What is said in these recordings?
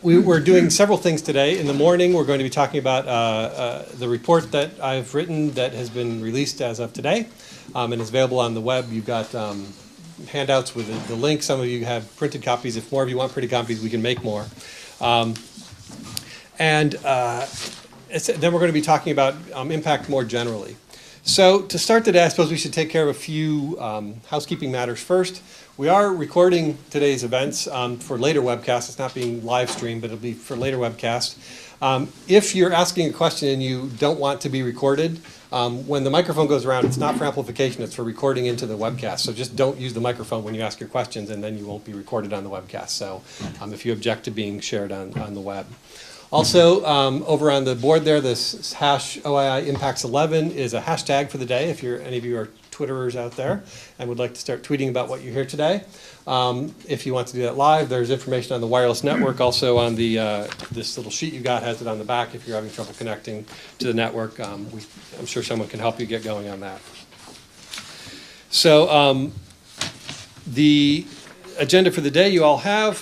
We're doing several things today. In the morning, we're going to be talking about the report that I've written that has been released as of today and is available on the web. You've got handouts with the link. Some of you have printed copies. If more of you want printed copies, we can make more. Then we're going to be talking about impact more generally. So to start today, I suppose we should take care of a few housekeeping matters first. We are recording today's events for later webcasts. It's not being live streamed, but it'll be for later webcast. If you're asking a question and you don't want to be recorded, when the microphone goes around, it's not for amplification, it's for recording into the webcast. So just don't use the microphone when you ask your questions, and then you won't be recorded on the webcast. So if you object to being shared on the web. Also, over on the board there, this hash OII impacts 11 is a hashtag for the day if any of you are Twitterers out there and would like to start tweeting about what you hear today. If you want to do that live, there's information on the wireless network. Also on the this little sheet you got has it on the back if you're having trouble connecting to the network. I'm sure someone can help you get going on that. So the agenda for the day you all have,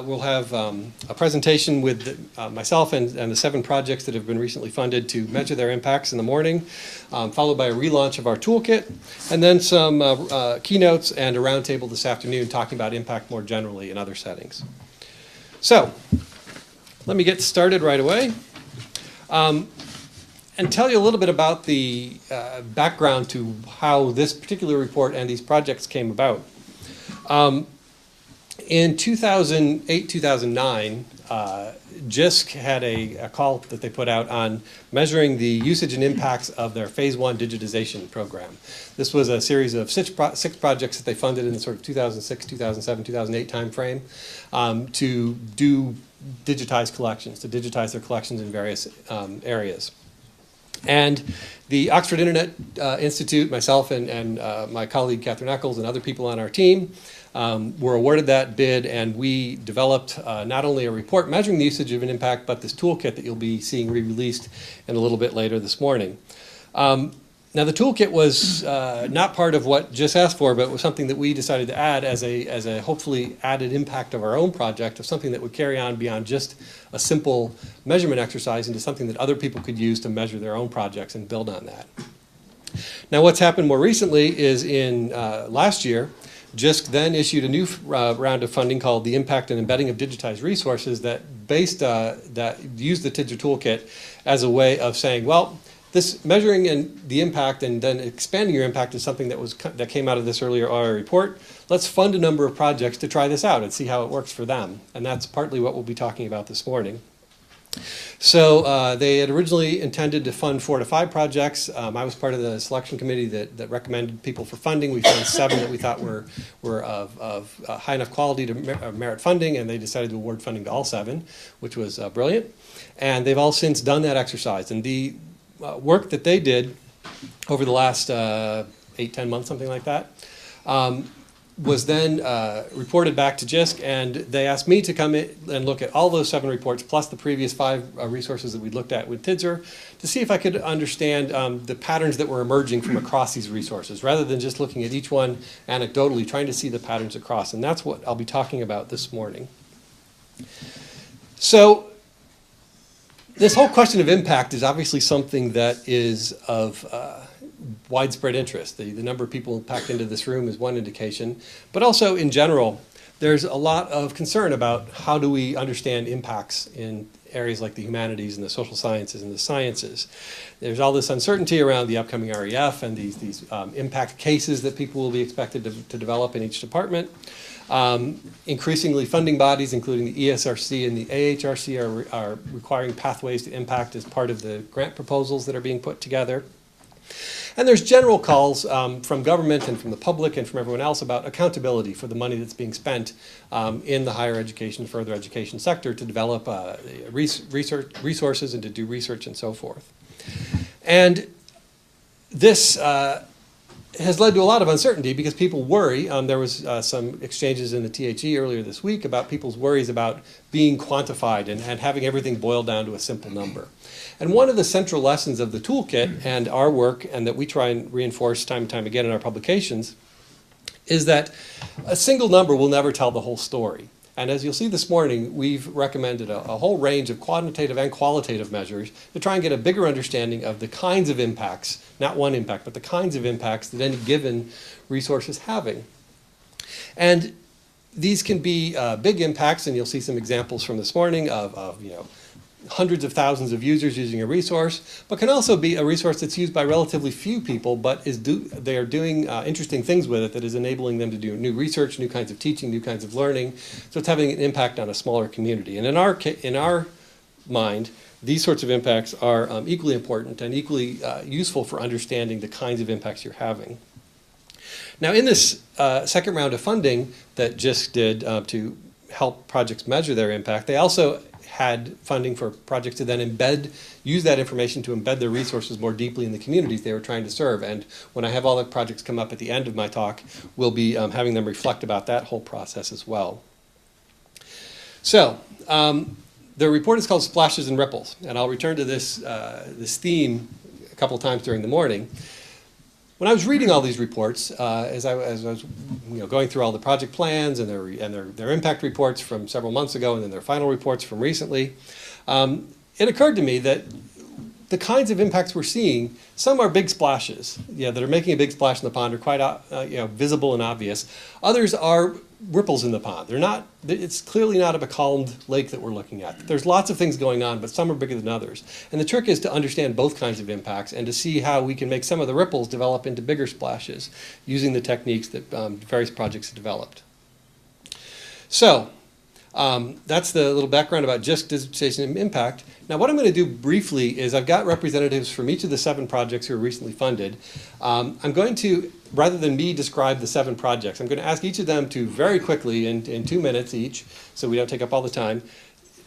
we'll have a presentation with myself and the 7 projects that have been recently funded to measure their impacts in the morning, followed by a relaunch of our toolkit, and then some keynotes and a roundtable this afternoon talking about impact more generally in other settings. So let me get started right away and tell you a little bit about the background to how this particular report and these projects came about. In 2008-2009, JISC had a call that they put out on measuring the usage and impacts of their Phase 1 digitization program. This was a series of 6 projects that they funded in the sort of 2006, 2007, 2008 timeframe to do digitized collections, to digitize their collections in various areas. And the Oxford Internet Institute, myself and my colleague Catherine Eccles and other people on our team were awarded that bid, and we developed not only a report measuring the usage of an impact, but this toolkit that you'll be seeing re-released in a little bit later this morning. Now the toolkit was not part of what JISC asked for, but was something that we decided to add as a hopefully added impact of our own project, of something that would carry on beyond just a simple measurement exercise into something that other people could use to measure their own projects and build on that. Now what's happened more recently is in last year, JISC then issued a new round of funding called the Impact and Embedding of Digitized Resources that used the TIDSR toolkit as a way of saying, well, this measuring the impact and then expanding your impact is something that came out of this earlier RI report. Let's fund a number of projects to try this out and see how it works for them. And that's partly what we'll be talking about this morning. So they had originally intended to fund 4 to 5 projects. I was part of the selection committee that recommended people for funding. We found 7 that we thought were of high enough quality to merit funding, and they decided to award funding to all 7, which was brilliant. And they've all since done that exercise. And the work that they did over the last 8-10 months, something like that, was then reported back to JISC, and they asked me to come in and look at all those 7 reports plus the previous 5 resources that we looked at with TIDSR to see if I could understand the patterns that were emerging from across these resources, rather than just looking at each one anecdotally, trying to see the patterns across. And that's what I'll be talking about this morning. So this whole question of impact is obviously something that is of widespread interest. The number of people packed into this room is one indication, but also in general, there's a lot of concern about how do we understand impacts in areas like the humanities and the social sciences and the sciences. There's all this uncertainty around the upcoming REF and these impact cases that people will be expected to develop in each department. Increasingly, funding bodies, including the ESRC and the AHRC, are requiring pathways to impact as part of the grant proposals that are being put together. And there's general calls from government and from the public and from everyone else about accountability for the money that's being spent in the higher education, further education sector to develop resources and to do research and so forth. And this has led to a lot of uncertainty because people worry. There was some exchanges in the THE earlier this week about people's worries about being quantified and having everything boiled down to a simple number. And one of the central lessons of the toolkit and our work, and that we try and reinforce time and time again in our publications, is that a single number will never tell the whole story. And as you'll see this morning, we've recommended a whole range of quantitative and qualitative measures to try and get a bigger understanding of the kinds of impacts, not one impact, but the kinds of impacts that any given resource is having. And these can be big impacts, and you'll see some examples from this morning of hundreds of thousands of users using a resource, but can also be a resource that's used by relatively few people, but they are doing interesting things with it that is enabling them to do new research, new kinds of teaching, new kinds of learning. So it's having an impact on a smaller community. And in our mind, these sorts of impacts are equally important and equally useful for understanding the kinds of impacts you're having. Now, in this second round of funding that JISC did to help projects measure their impact, they also had funding for projects to then use that information to embed their resources more deeply in the communities they were trying to serve. And when I have all the projects come up at the end of my talk, we'll be having them reflect about that whole process as well. So, the report is called Splashes and Ripples, and I'll return to this, this theme a couple times during the morning. When I was reading all these reports, as I was going through all the project plans and their impact reports from several months ago and then their final reports from recently, it occurred to me that the kinds of impacts we're seeing, some are big splashes that are making a big splash in the pond, are quite visible and obvious. Others are ripples in the pond. They're not. It's clearly not a becalmed lake that we're looking at. There's lots of things going on, but some are bigger than others. And the trick is to understand both kinds of impacts and to see how we can make some of the ripples develop into bigger splashes using the techniques that various projects have developed. So that's the little background about JISC, digitization, and impact. Now, what I'm going to do briefly is I've got representatives from each of the 7 projects who are recently funded. I'm going to, rather than me describe the 7 projects, I'm going to ask each of them to very quickly, in 2 minutes each, so we don't take up all the time,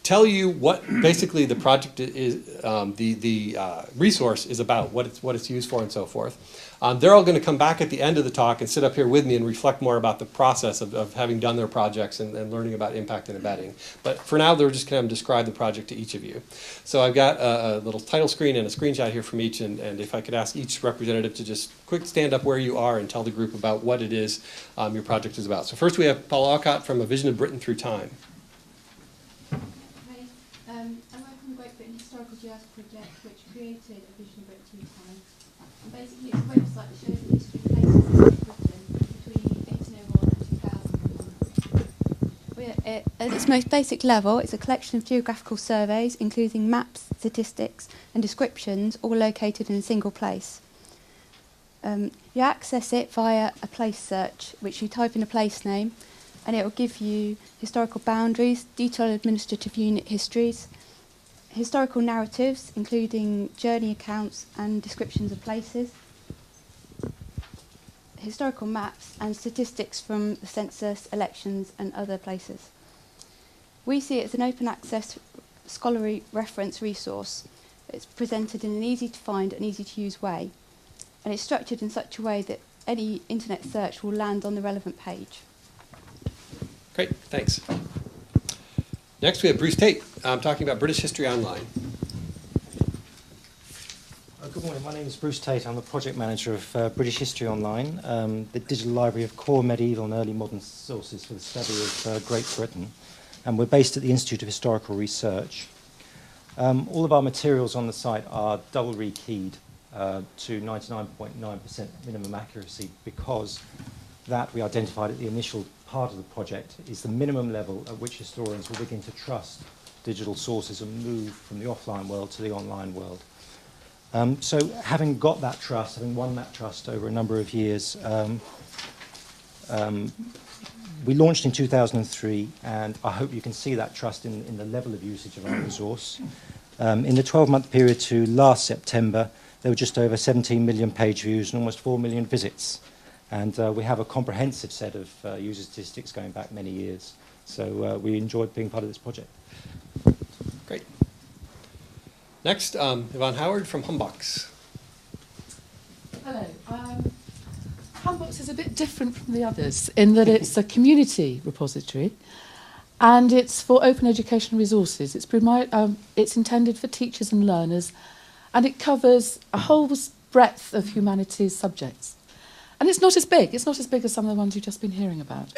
tell you what basically the project is, the resource is about, what it's used for, and so forth. They're all going to come back at the end of the talk and sit up here with me and reflect more about the process of having done their projects and learning about impact and embedding. But for now, they're just going to describe the project to each of you. So I've got a little title screen and a screenshot here from each, and if I could ask each representative to just quick stand up where you are and tell the group about what it is your project is about. So first we have Paul Conte from A Vision of Britain Through Time. I work on the Great Britain Historical Geography project, which created A Vision of Britain Through Time. And basically, it's a website that shows the history of places in Great Britain between 1801 and 2000. At its most basic level, it's a collection of geographical surveys, including maps, statistics, and descriptions, all located in a single place. You access it via a place search, which you type in a place name, and it will give you historical boundaries, detailed administrative unit histories, historical narratives, including journey accounts and descriptions of places, historical maps and statistics from the census, elections and other places. We see it as an open access scholarly reference resource. It's presented in an easy to find and easy to use way, and it's structured in such a way that any internet search will land on the relevant page. Great, thanks. Next we have Bruce Tate talking about British History Online. Good morning, my name is Bruce Tate. I'm the project manager of British History Online, the digital library of core medieval and early modern sources for the study of Great Britain. And we're based at the Institute of Historical Research. All of our materials on the site are double rekeyed to 99.9% minimum accuracy, because that we identified at the initial part of the project is the minimum level at which historians will begin to trust digital sources and move from the offline world to the online world. So having got that trust, having won that trust over a number of years, we launched in 2003, and I hope you can see that trust in the level of usage of our resource. In the 12-month period to last September, there were just over 17 million page views and almost 4 million visits. And we have a comprehensive set of user statistics going back many years. So we enjoyed being part of this project. Great. Next, Yvonne Howard from HumBox. Hello. HumBox is a bit different from the others in that it's a community repository, and it's for open educational resources. It's intended for teachers and learners, and it covers a whole breadth of humanities subjects. And it's not as big. It's not as big as some of the ones you've just been hearing about.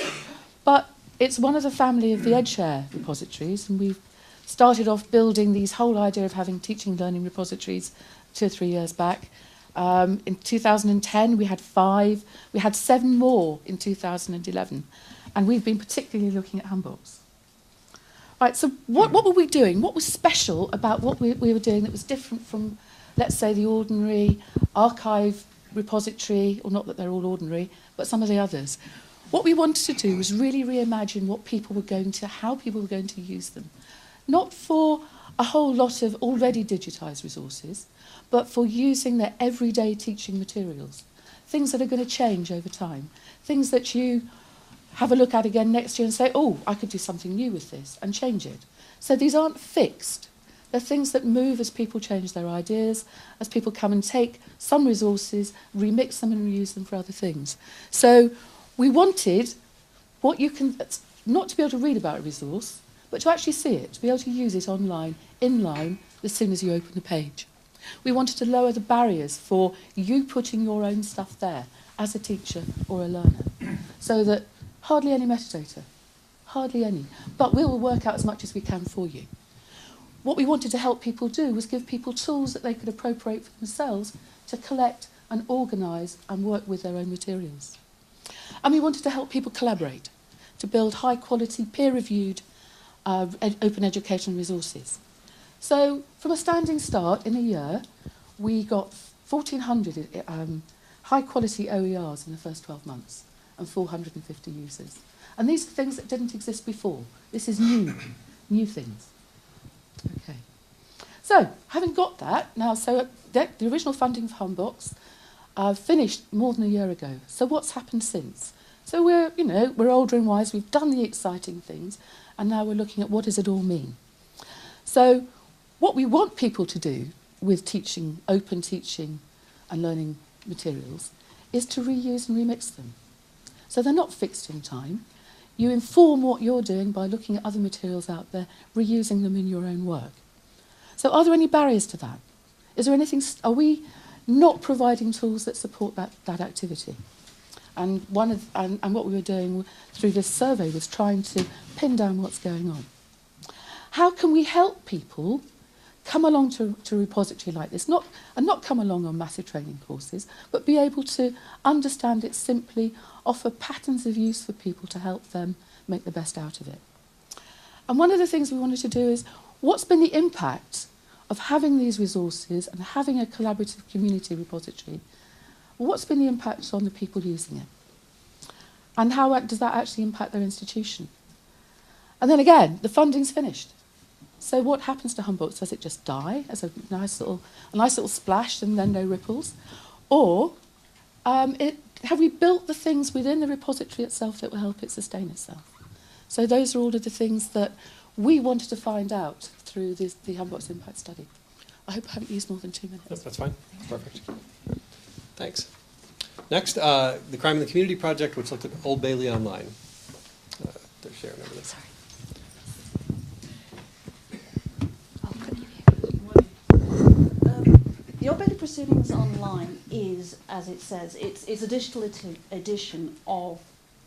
But It's one of the family of the EdShare repositories, and we've started off building these whole idea of having teaching learning repositories 2 or 3 years back. In 2010, we had 5. We had 7 more in 2011. And we've been particularly looking at HumBox. Right, so what were we doing? What was special about what we were doing that was different from, let's say, the ordinary archive repository, or not that they're all ordinary, but some of the others? What we wanted to do was really reimagine what people were going to, how people were going to use them. Not for a whole lot of already digitised resources, but for using their everyday teaching materials. Things that are going to change over time. Things that you have a look at again next year and say, oh, I could do something new with this, and change it. So these aren't fixed. They're things that move as people change their ideas, as people come and take some resources, remix them and reuse them for other things. So we wanted what you can, not to be able to read about a resource, but to actually see it, to be able to use it online, inline, as soon as you open the page. We wanted to lower the barriers for you putting your own stuff there as a teacher or a learner, so that hardly any metadata, hardly any, but we will work out as much as we can for you. What we wanted to help people do was give people tools that they could appropriate for themselves to collect and organise and work with their own materials. And we wanted to help people collaborate, to build high-quality, peer-reviewed open education resources. So from a standing start in a year, we got 1,400 high-quality OERs in the first 12 months and 450 users. And these are things that didn't exist before. This is new things. Okay. So, having got that, now, so the original funding for HumBox finished more than a year ago. So what's happened since? So we're older and wise, we've done the exciting things, and now we're looking at what does it all mean. So what we want people to do with teaching, open teaching and learning materials, is to reuse and remix them. So they're not fixed in time. You inform what you're doing by looking at other materials out there, reusing them in your own work. So are there any barriers to that? Is there anything, are we not providing tools that support that activity? And what we were doing through this survey was trying to pin down what's going on. How can we help people come along to a repository like this, not come along on massive training courses, but be able to understand it simply, offer patterns of use for people to help them make the best out of it. And one of the things we wanted to do is, what's been the impact of having these resources and having a collaborative community repository? What's been the impact on the people using it? And how does that actually impact their institution? And then again, the funding's finished. So what happens to HumBox? Does it just die as a nice little splash and then no ripples? Or have we built the things within the repository itself that will help it sustain itself? So those are all of the things that we wanted to find out through the HumBox impact study. I hope I haven't used more than 2 minutes. That's fine. Perfect. Thanks. Next, the Crime in the Community project, which looked at Old Bailey Online. They're sharing over this. Sorry. The Old Bailey Proceedings Online is, as it says, it's a digital edition of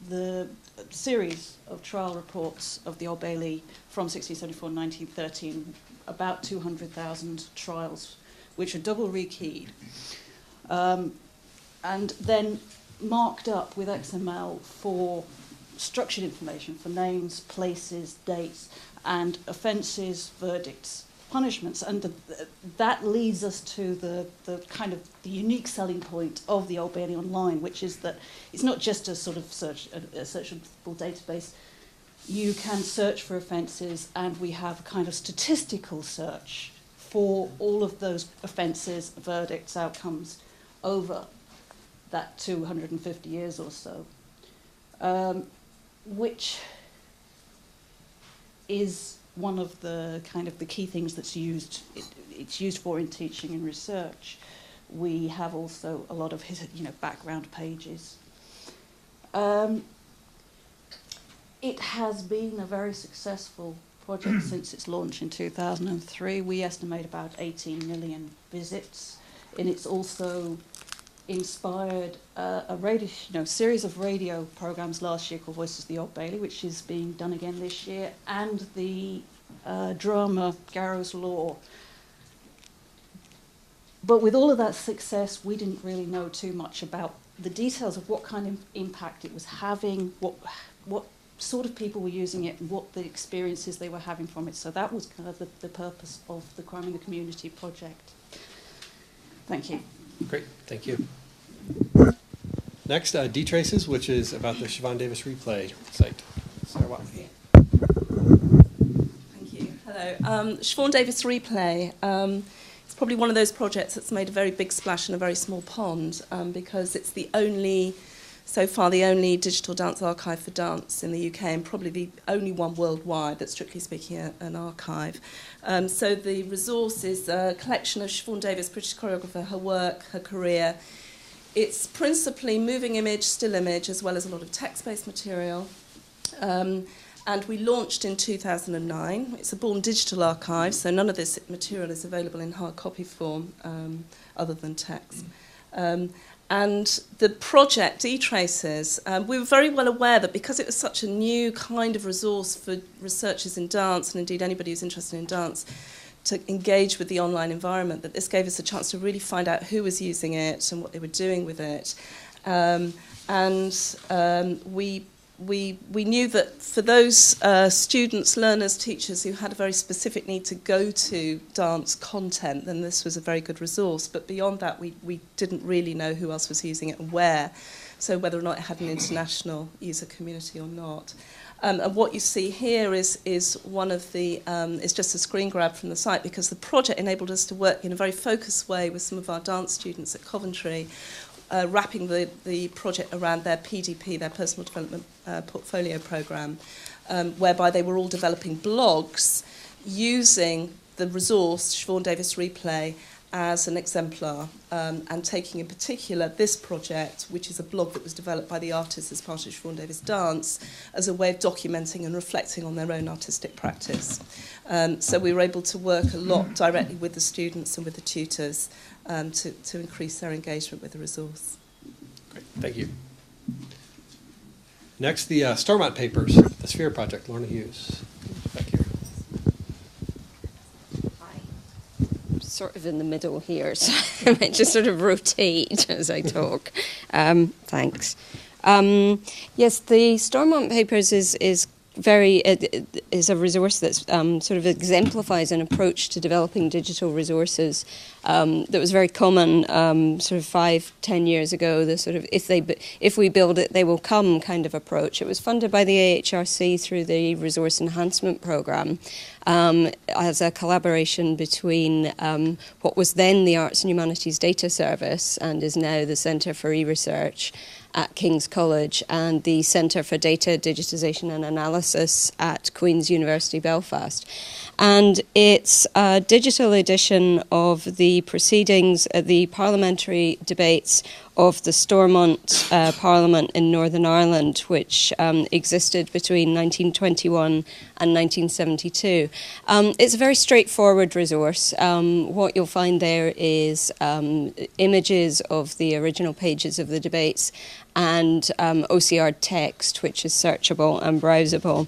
the series of trial reports of the Old Bailey from 1674 to 1913, about 200,000 trials, which are double rekeyed, and then marked up with XML for structured information for names, places, dates, and offences, verdicts, punishments. And that leads us to the kind of the unique selling point of the Old Bailey Online, which is that it's not just a sort of a searchable database. You can search for offences, and we have a kind of statistical search for all of those offences, verdicts, outcomes over that 250 years or so, which is one of the kind of the key things that's used. It's used for in teaching and research. We have also a lot of background pages. It has been a very successful project since its launch in 2003. We estimate about 18 million visits, and it's also inspired a radio, series of radio programs last year called Voices of the Old Bailey, which is being done again this year, and the drama Garrow's Law. But with all of that success, we didn't really know too much about the details of what kind of impact it was having, what sort of people were using it, and what the experiences they were having from it. So that was kind of the purpose of the Crime in the Community project. Thank you. Great, thank you. Next, DTraces, which is about the Siobhan Davis replay site. Sarah Watley. Thank you. Hello. Siobhan Davis replay. It's probably one of those projects that's made a very big splash in a very small pond, because it's so far the only digital dance archive for dance in the UK, and probably the only one worldwide that's strictly speaking an archive. So the resource is a collection of Siobhan Davis, British choreographer, her work, her career. It's principally moving image, still image, as well as a lot of text-based material. And we launched in 2009. It's a born digital archive, so none of this material is available in hard copy form, other than text. And the project, DTraces, we were very well aware that because it was such a new kind of resource for researchers in dance, and indeed anybody who's interested in dance, to engage with the online environment, that this gave us a chance to really find out who was using it and what they were doing with it. We knew that for those students, learners, teachers who had a very specific need to go to dance content, then this was a very good resource. But beyond that, we didn't really know who else was using it and where, so whether or not it had an international user community or not. And what you see here is one of the, it's just a screen grab from the site, because the project enabled us to work in a very focused way with some of our dance students at Coventry, wrapping the project around their PDP, their personal development portfolio programme, whereby they were all developing blogs using the resource, Siobhan Davis Replay, as an exemplar, and taking in particular this project, which is a blog that was developed by the artists as part of Siobhan Davis Dance, as a way of documenting and reflecting on their own artistic practice. So we were able to work a lot directly with the students and with the tutors to increase their engagement with the resource. Great, thank you. Next, the Stormont Papers, the Sphere Project, Lorna Hughes. Back here. Sort of in the middle here, so I might just sort of rotate as I talk. Thanks. Yes, the Stormont Papers is a resource that sort of exemplifies an approach to developing digital resources that was very common sort of 5-10 years ago. The sort of if we build it, they will come kind of approach. It was funded by the AHRC through the Resource Enhancement Programme as a collaboration between what was then the Arts and Humanities Data Service and is now the Centre for E-Research at King's College and the Centre for Data, Digitisation and Analysis at Queen's University Belfast. And it's a digital edition of the proceedings, the parliamentary debates of the Stormont Parliament in Northern Ireland, which existed between 1921 and 1972. It's a very straightforward resource. What you'll find there is images of the original pages of the debates and OCR text, which is searchable and browsable.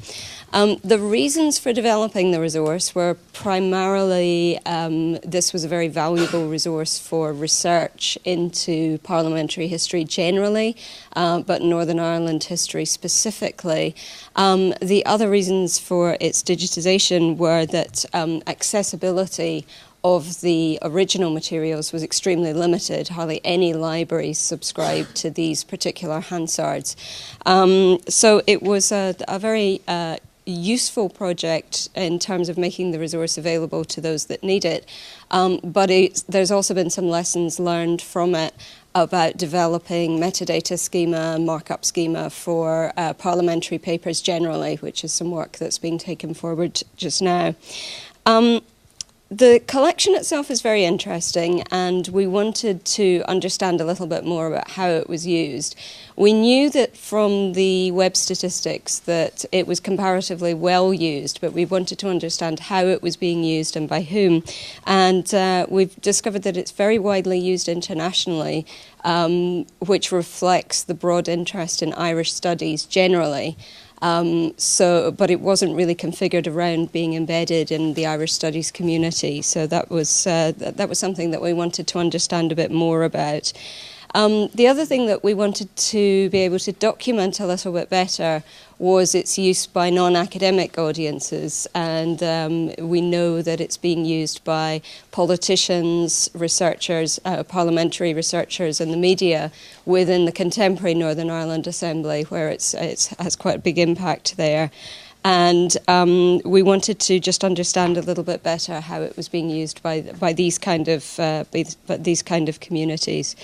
The reasons for developing the resource were primarily this was a very valuable resource for research into parliamentary history generally, but Northern Ireland history specifically. The other reasons for its digitisation were that accessibility of the original materials was extremely limited. Hardly any libraries subscribed to these particular Hansards. So it was a very useful project in terms of making the resource available to those that need it. But there's also been some lessons learned from it about developing metadata schema, markup schema for parliamentary papers generally, which is some work that's being taken forward just now. The collection itself is very interesting, and we wanted to understand a little bit more about how it was used. We knew that from the web statistics that it was comparatively well used, but we wanted to understand how it was being used and by whom. And we've discovered that it's very widely used internationally, which reflects the broad interest in Irish studies generally. But it wasn't really configured around being embedded in the Irish studies community. So that was something that we wanted to understand a bit more about. The other thing that we wanted to be able to document a little bit better was its use by non-academic audiences, and we know that it's being used by politicians, researchers, parliamentary researchers and the media within the contemporary Northern Ireland Assembly, where it has quite a big impact there. And we wanted to just understand a little bit better how it was being used by these kind of communities.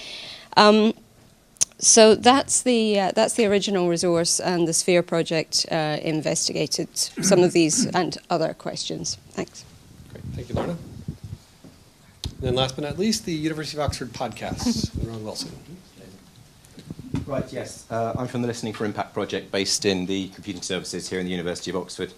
So that's the original resource, and the Sphere project investigated some of these and other questions. Thanks. Great, thank you, Lorna. And then last but not least, the University of Oxford podcasts, Ron Wilson. Right, yes. I'm from the Listening for Impact project based in the computing services here in the University of Oxford.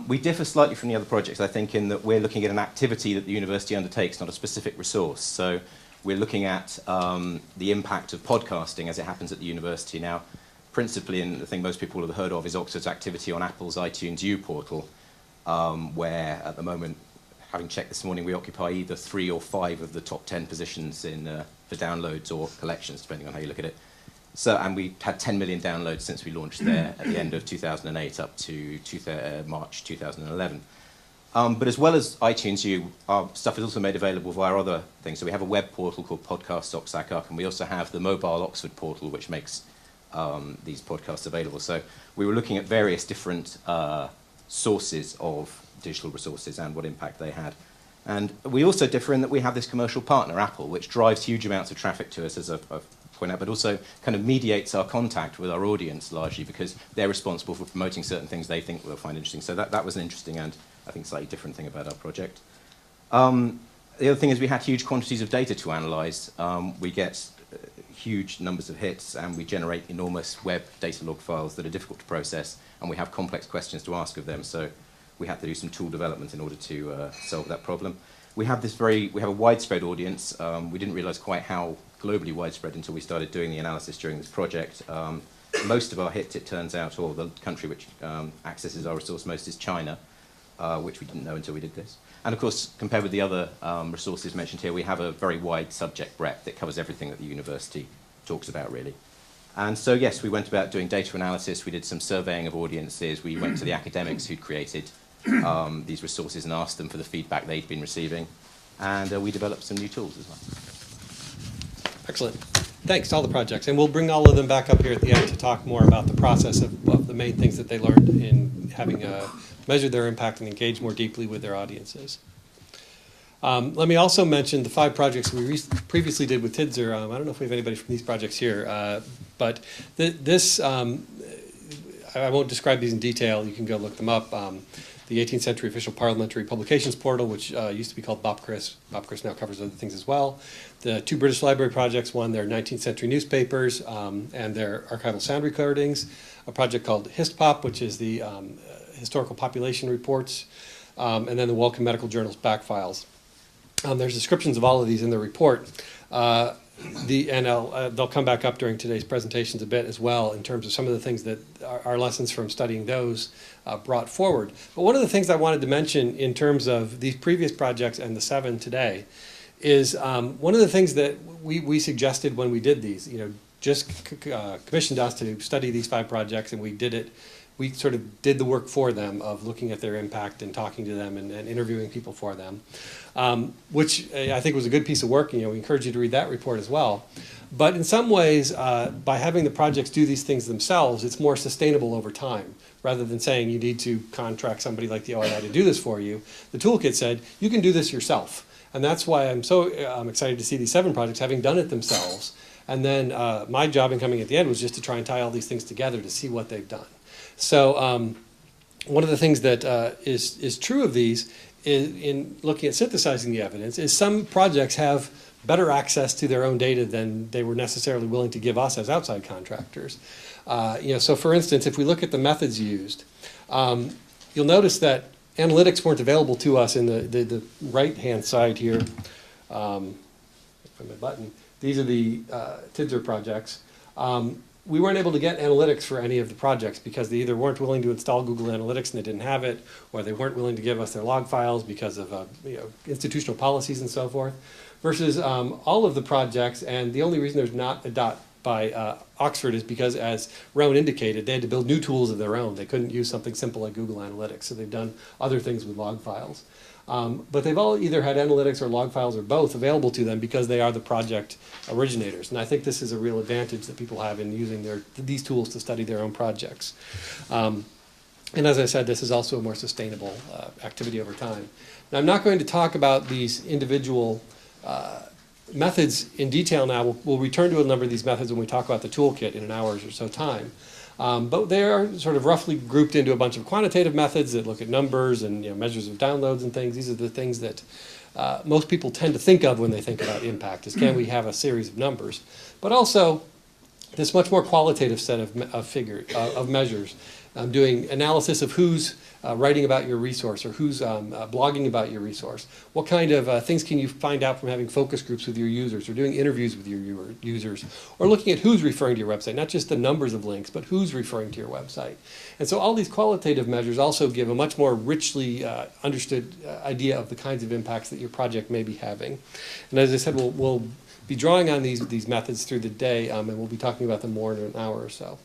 We differ slightly from the other projects, I think, in that we're looking at an activity that the university undertakes, not a specific resource. So we're looking at the impact of podcasting as it happens at the university now. Principally, and the thing most people will have heard of is Oxford's activity on Apple's iTunes U portal, where at the moment, having checked this morning, we occupy either 3 or 5 of the top 10 positions for downloads or collections, depending on how you look at it. So, and we had 10 million downloads since we launched there at the end of 2008 up to March 2011. But as well as iTunes U, our stuff is also made available via other things. So we have a web portal called Podcast Oxac, and we also have the mobile Oxford portal, which makes these podcasts available. So we were looking at various different sources of digital resources and what impact they had. And we also differ in that we have this commercial partner, Apple, which drives huge amounts of traffic to us, as I've pointed out, but also kind of mediates our contact with our audience largely because they're responsible for promoting certain things they think we'll find interesting. So that was an interesting and I think slightly different thing about our project. The other thing is we had huge quantities of data to analyse. We get huge numbers of hits and we generate enormous web data log files that are difficult to process, and we have complex questions to ask of them. So we had to do some tool development in order to solve that problem. We have a widespread audience. We didn't realise quite how globally widespread until we started doing the analysis during this project. Most of our hits, it turns out, or the country which accesses our resource most is China, which we didn't know until we did this. And of course, compared with the other resources mentioned here, we have a very wide subject breadth that covers everything that the university talks about, really. And so, yes, we went about doing data analysis. We did some surveying of audiences. We went to the academics who'd created these resources and asked them for the feedback they'd been receiving. And we developed some new tools as well. Excellent. Thanks to all the projects. And we'll bring all of them back up here at the end to talk more about the process of the main things that they learned in having measured their impact and engaged more deeply with their audiences. Let me also mention the 5 projects we previously did with TIDSR. I don't know if we have anybody from these projects here, but this, I won't describe these in detail. You can go look them up. The 18th Century Official Parliamentary Publications Portal, which used to be called BOPCRIS. BOPCRIS now covers other things as well. The 2 British Library projects, one, their 19th century newspapers and their archival sound recordings. A project called HistPop, which is the historical population reports. And then the Wellcome Medical Journal's back files. There's descriptions of all of these in the report. They'll come back up during today's presentations a bit as well in terms of some of the things that our lessons from studying those brought forward. But one of the things I wanted to mention in terms of these previous projects and the 7 today is one of the things that we suggested when we did these. JISC commissioned us to study these 5 projects, and we did it. We sort of did the work for them of looking at their impact and talking to them and interviewing people for them, which I think was a good piece of work. We encourage you to read that report as well. But in some ways, by having the projects do these things themselves, it's more sustainable over time. Rather than saying you need to contract somebody like the OII to do this for you, the toolkit said you can do this yourself. And that's why I'm so excited to see these 7 projects having done it themselves. And then my job in coming at the end was just to try and tie all these things together to see what they've done. So one of the things that is true of these in looking at synthesizing the evidence is some projects have better access to their own data than they were necessarily willing to give us as outside contractors. So for instance, if we look at the methods used, you'll notice that analytics weren't available to us in the right-hand side here. From the button, these are the TIDSR projects. We weren't able to get analytics for any of the projects because they either weren't willing to install Google Analytics and they didn't have it, or they weren't willing to give us their log files because of institutional policies and so forth. Versus all of the projects, and the only reason there's not a dot by Oxford is because, as Rowan indicated, they had to build new tools of their own. They couldn't use something simple like Google Analytics, so they've done other things with log files. But they've all either had analytics or log files or both available to them because they are the project originators. And I think this is a real advantage that people have in using these tools to study their own projects. And as I said, this is also a more sustainable activity over time. Now, I'm not going to talk about these individual methods in detail now. We'll return to a number of these methods when we talk about the toolkit in an hour's or so time. But they are sort of roughly grouped into a bunch of quantitative methods that look at numbers and measures of downloads and things. These are the things that most people tend to think of when they think about impact, is can we have a series of numbers? But also this much more qualitative set of measures, doing analysis of who's writing about your resource or who's blogging about your resource. What kind of things can you find out from having focus groups with your users or doing interviews with your users, or looking at who's referring to your website, not just the numbers of links, but who's referring to your website. And so all these qualitative measures also give a much more richly understood idea of the kinds of impacts that your project may be having. And as I said, we'll be drawing on these methods through the day, and we'll be talking about them more in an hour or so.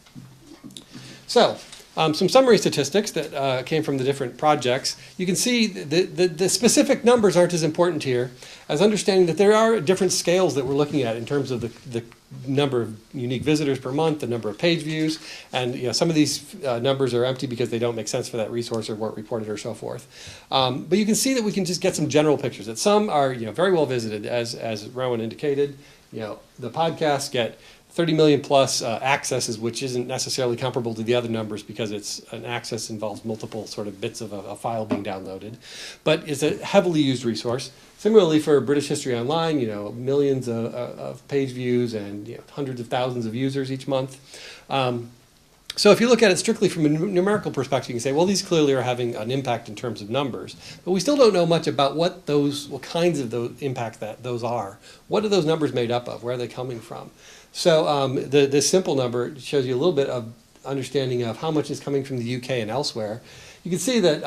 So, some summary statistics that came from the different projects. You can see the specific numbers aren't as important here as understanding that there are different scales that we're looking at in terms of the number of unique visitors per month, the number of page views, and some of these numbers are empty because they don't make sense for that resource or weren't reported or so forth. But you can see that we can just get some general pictures, that some are very well visited, as Rowan indicated. The podcasts get 30 million plus accesses, which isn't necessarily comparable to the other numbers because an access involves multiple sort of bits of a file being downloaded. But it's a heavily used resource. Similarly for British History Online, millions of page views and hundreds of thousands of users each month. So if you look at it strictly from a numerical perspective, you can say, well, these clearly are having an impact in terms of numbers. But we still don't know much about what kinds of those impacts those are. What are those numbers made up of? Where are they coming from? So this simple number shows you a little bit of understanding of how much is coming from the UK and elsewhere. You can see that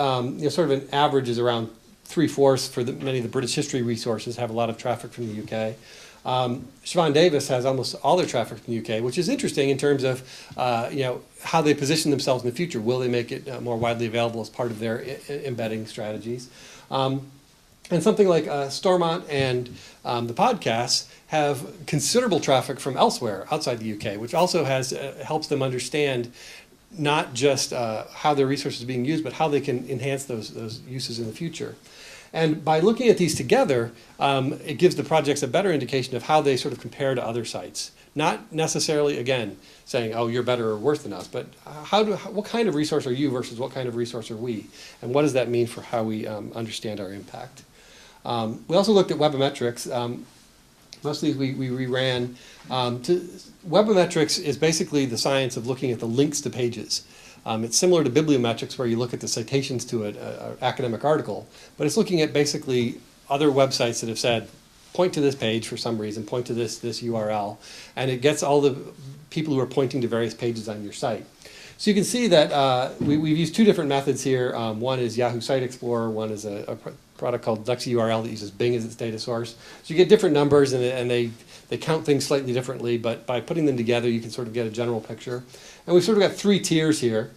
sort of an average is around 3/4 for many of the British history resources have a lot of traffic from the UK. Siobhan Davis has almost all their traffic from the UK, which is interesting in terms of how they position themselves in the future. Will they make it more widely available as part of their embedding strategies? And something like Stormont and the podcasts have considerable traffic from elsewhere outside the UK, which also helps them understand not just how their resources are being used, but how they can enhance those uses in the future. And by looking at these together, it gives the projects a better indication of how they sort of compare to other sites. Not necessarily, again, saying, oh, you're better or worse than us, but what kind of resource are you versus what kind of resource are we? And what does that mean for how we understand our impact? We also looked at webometrics. Most of these we reran. Webometrics is basically the science of looking at the links to pages. It's similar to bibliometrics, where you look at the citations to an academic article, but it's looking at basically other websites that have said, point to this page for some reason, point to this URL, and it gets all the people who are pointing to various pages on your site. So you can see that we've used two different methods here. One is Yahoo Site Explorer, one is a product called DuxURL that uses Bing as its data source. So you get different numbers, and they count things slightly differently, but by putting them together, you can sort of get a general picture. And we've sort of got three tiers here.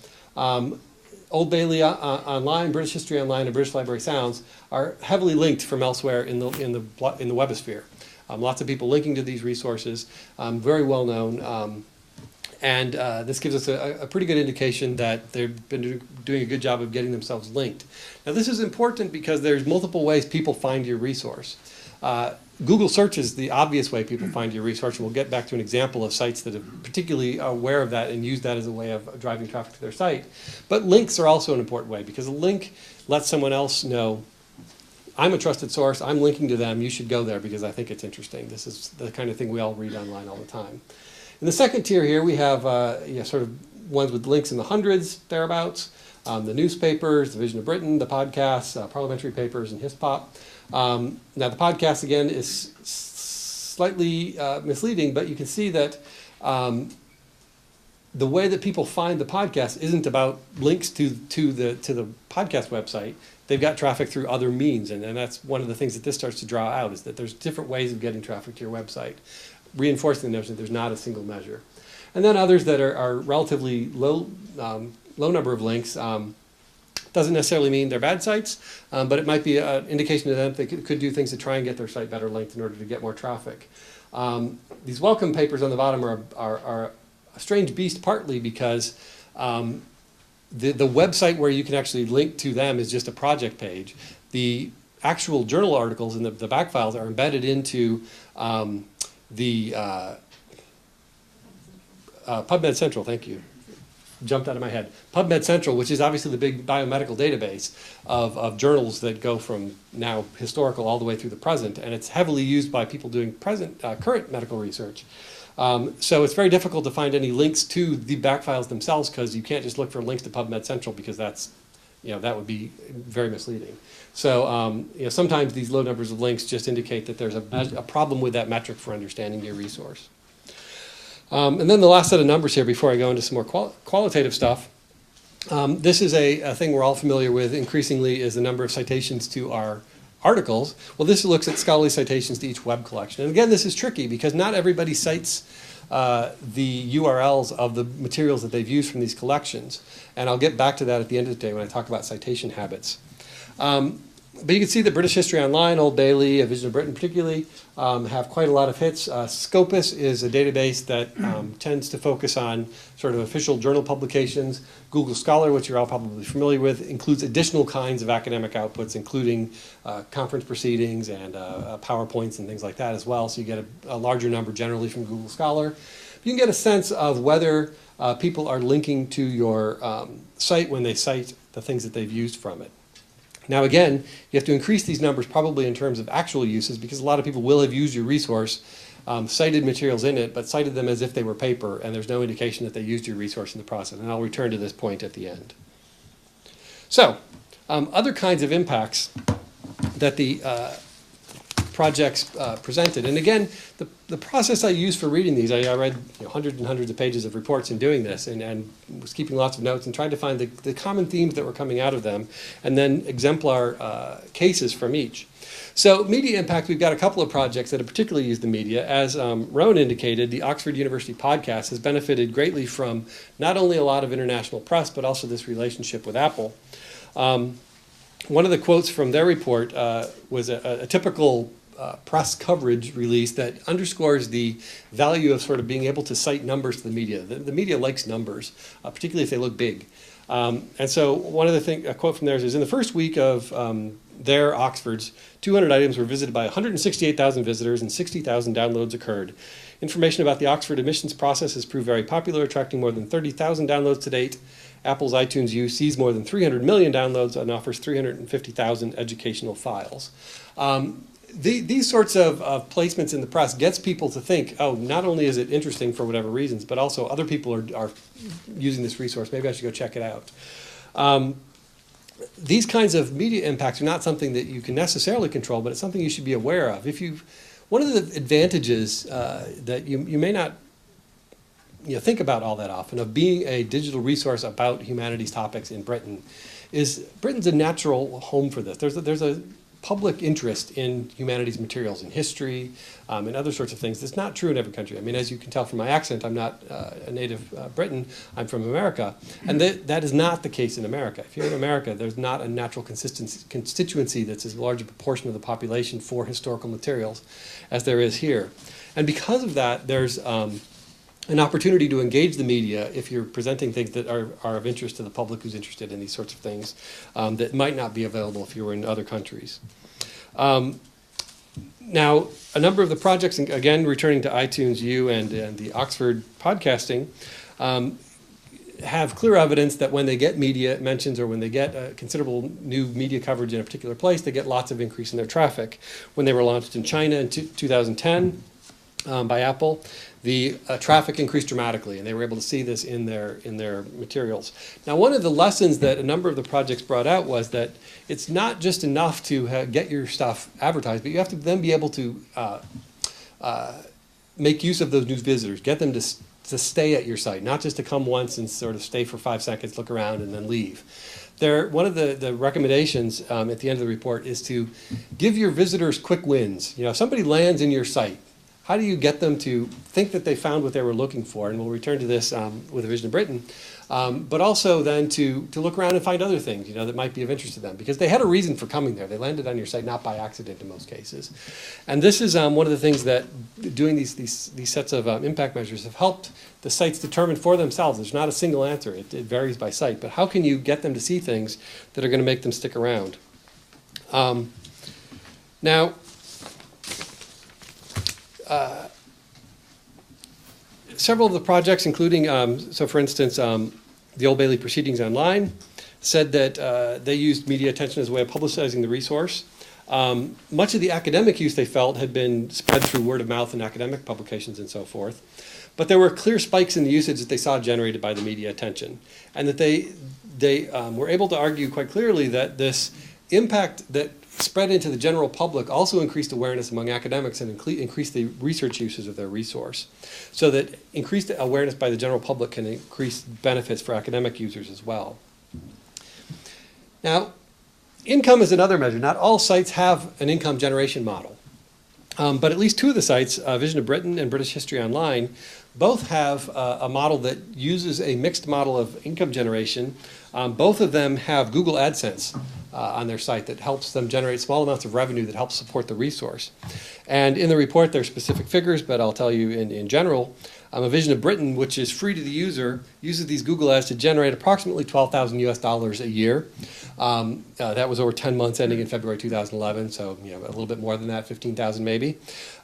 Old Bailey Online, British History Online, and British Library Sounds are heavily linked from elsewhere in the webosphere. Lots of people linking to these resources, very well known. And this gives us a pretty good indication that they've been doing a good job of getting themselves linked. Now this is important because there's multiple ways people find your resource. Google search is the obvious way people find your resource, and we'll get back to an example of sites that are particularly aware of that and use that as a way of driving traffic to their site. But links are also an important way, because a link lets someone else know I'm a trusted source, I'm linking to them, you should go there because I think it's interesting. This is the kind of thing we all read online all the time. In the second tier here, we have sort of ones with links in the hundreds, thereabouts. The newspapers, the Vision of Britain, the podcasts, Parliamentary Papers, and HisPop. Now, the podcast, again, is slightly misleading, but you can see that the way that people find the podcast isn't about links to the podcast website. They've got traffic through other means, and that's one of the things that this starts to draw out, is that there's different ways of getting traffic to your website, reinforcing the notion that there's not a single measure. And then others that are relatively low number of links. Doesn't necessarily mean they're bad sites, but it might be an indication to them they could do things to try and get their site better linked in order to get more traffic. These welcome papers on the bottom are a strange beast, partly because the website where you can actually link to them is just a project page. The actual journal articles and the back files are embedded into the PubMed Central, thank you. Jumped out of my head. PubMed Central, which is obviously the big biomedical database of journals that go from now historical all the way through the present, and it's heavily used by people doing current medical research. So it's very difficult to find any links to the back files themselves, because you can't just look for links to PubMed Central, because that's, that would be very misleading. So sometimes these low numbers of links just indicate that there's a problem with that metric for understanding your resource. And then the last set of numbers here before I go into some more qualitative stuff. This is a thing we're all familiar with increasingly, is the number of citations to our articles. Well, this looks at scholarly citations to each web collection. And again, this is tricky because not everybody cites the URLs of the materials that they've used from these collections. And I'll get back to that at the end of the day when I talk about citation habits. But you can see that British History Online, Old Bailey, Vision of Britain particularly, have quite a lot of hits. Scopus is a database that tends to focus on sort of official journal publications. Google Scholar, which you're all probably familiar with, includes additional kinds of academic outputs, including conference proceedings and PowerPoints and things like that as well. So you get a larger number generally from Google Scholar. You can get a sense of whether people are linking to your site when they cite the things that they've used from it. Now again, you have to increase these numbers probably in terms of actual uses, because a lot of people will have used your resource, cited materials in it, but cited them as if they were paper, and there's no indication that they used your resource in the process. And I'll return to this point at the end. So, other kinds of impacts that the projects presented. And again, the process I used for reading these, I read hundreds and hundreds of pages of reports in doing this, and was keeping lots of notes and trying to find the common themes that were coming out of them, and then exemplar cases from each. So media impact, we've got a couple of projects that have particularly used the media. As Rowan indicated, the Oxford University podcast has benefited greatly from not only a lot of international press, but also this relationship with Apple. One of the quotes from their report was a typical press coverage release that underscores the value of sort of being able to cite numbers to the media. The media likes numbers, particularly if they look big. And so one of the things, a quote from theirs is, in the first week of their Oxford's, 200 items were visited by 168,000 visitors and 60,000 downloads occurred. Information about the Oxford admissions process has proved very popular, attracting more than 30,000 downloads to date. Apple's iTunes U sees more than 300 million downloads and offers 350,000 educational files. These sorts of placements in the press gets people to think, oh, not only is it interesting for whatever reasons, but also other people are using this resource. Maybe I should go check it out. These kinds of media impacts are not something that you can necessarily control, but it's something you should be aware of. One of the advantages that you may not think about all that often of being a digital resource about humanities topics in Britain is Britain's a natural home for this. There's a public interest in humanities materials, in history, and other sorts of things. That's not true in every country. I mean, as you can tell from my accent, I'm not a native Briton. I'm from America. And that is not the case in America. If you're in America, there's not a natural constituency that's as large a proportion of the population for historical materials as there is here. And because of that, there's an opportunity to engage the media if you're presenting things that are of interest to the public who's interested in these sorts of things that might not be available if you were in other countries. Now, a number of the projects, again, returning to iTunes U and the Oxford podcasting, have clear evidence that when they get media mentions or when they get considerable new media coverage in a particular place, they get lots of increase in their traffic. When they were launched in China in 2010 by Apple, the traffic increased dramatically, and they were able to see this in their materials. Now, one of the lessons that a number of the projects brought out was that it's not just enough to get your stuff advertised, but you have to then be able to make use of those new visitors, get them to stay at your site, not just to come once and sort of stay for 5 seconds, look around, and then leave. One of the recommendations at the end of the report is to give your visitors quick wins. You know, if somebody lands in your site, how do you get them to think that they found what they were looking for? And we'll return to this with a Vision of Britain. But also then to look around and find other things, you know, that might be of interest to them, because they had a reason for coming there. They landed on your site not by accident in most cases. And this is one of the things that doing these sets of impact measures have helped the sites determine for themselves. There's not a single answer. It varies by site. But how can you get them to see things that are going to make them stick around? Now, several of the projects, including, so for instance, the Old Bailey Proceedings Online, said that they used media attention as a way of publicizing the resource. Much of the academic use they felt had been spread through word of mouth in academic publications and so forth. But there were clear spikes in the usage that they saw generated by the media attention. And that they were able to argue quite clearly that this impact that spread into the general public also increased awareness among academics and increased the research uses of their resource. So that increased awareness by the general public can increase benefits for academic users as well. Now, income is another measure. Not all sites have an income generation model. But at least two of the sites, Vision of Britain and British History Online, both have a model that uses a mixed model of income generation. Both of them have Google AdSense on their site that helps them generate small amounts of revenue that helps support the resource. And in the report, there are specific figures, but I'll tell you in general, a Vision of Britain, which is free to the user, uses these Google ads to generate approximately $12,000 a year. That was over 10 months ending in February 2011, so you know, a little bit more than that, 15,000 maybe.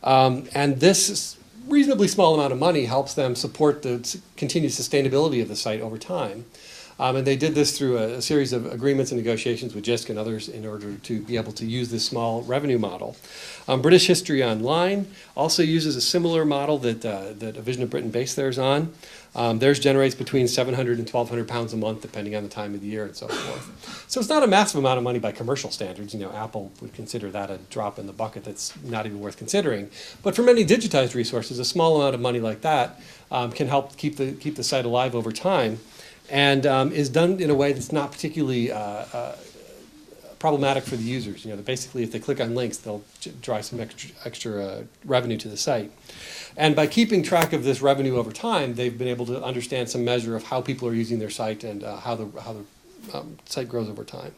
And this reasonably small amount of money helps them support the continued sustainability of the site over time. And they did this through a series of agreements and negotiations with JISC and others in order to be able to use this small revenue model. British History Online also uses a similar model that A Vision of Britain based theirs on. Theirs generates between 700 and 1,200 pounds a month, depending on the time of the year and so forth. So it's not a massive amount of money by commercial standards. You know, Apple would consider that a drop in the bucket that's not even worth considering. But for many digitized resources, a small amount of money like that can help keep the site alive over time, and is done in a way that's not particularly problematic for the users. You know, basically, if they click on links, they'll drive some extra revenue to the site. And by keeping track of this revenue over time, they've been able to understand some measure of how people are using their site and how the site grows over time.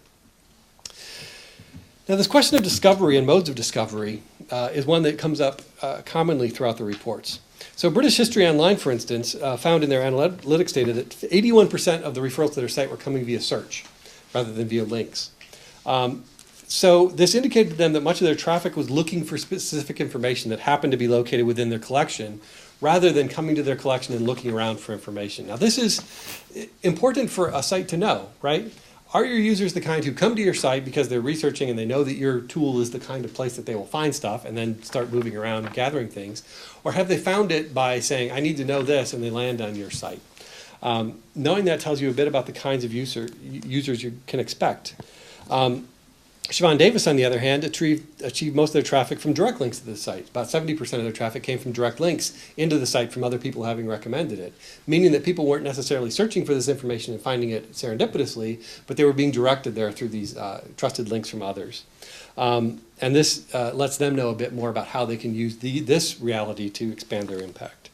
Now, this question of discovery and modes of discovery is one that comes up commonly throughout the reports. So British History Online, for instance, found in their analytics data that 81% of the referrals to their site were coming via search rather than via links. So this indicated to them that much of their traffic was looking for specific information that happened to be located within their collection rather than coming to their collection and looking around for information. Now, this is important for a site to know, right? Are your users the kind who come to your site because they're researching and they know that your tool is the kind of place that they will find stuff and then start moving around and gathering things? Or have they found it by saying, I need to know this, and they land on your site? Knowing that tells you a bit about the kinds of users you can expect. Siobhan Davis, on the other hand, achieved most of their traffic from direct links to the site. About 70% of their traffic came from direct links into the site from other people having recommended it, meaning that people weren't necessarily searching for this information and finding it serendipitously, but they were being directed there through these trusted links from others. And this lets them know a bit more about how they can use this reality to expand their impact.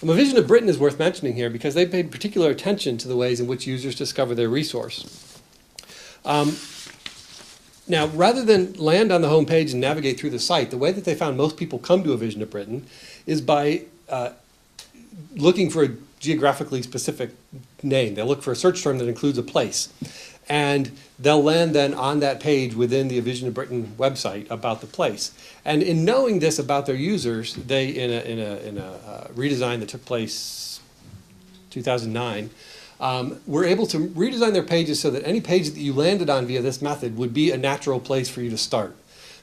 A Vision of Britain is worth mentioning here because they paid particular attention to the ways in which users discover their resource. Now, rather than land on the home page and navigate through the site, the way that they found most people come to A Vision of Britain is by looking for a geographically specific name. They'll look for a search term that includes a place. And they'll land then on that page within the A Vision of Britain website about the place. And in knowing this about their users, they, in a redesign that took place 2009, were able to redesign their pages so that any page that you landed on via this method would be a natural place for you to start.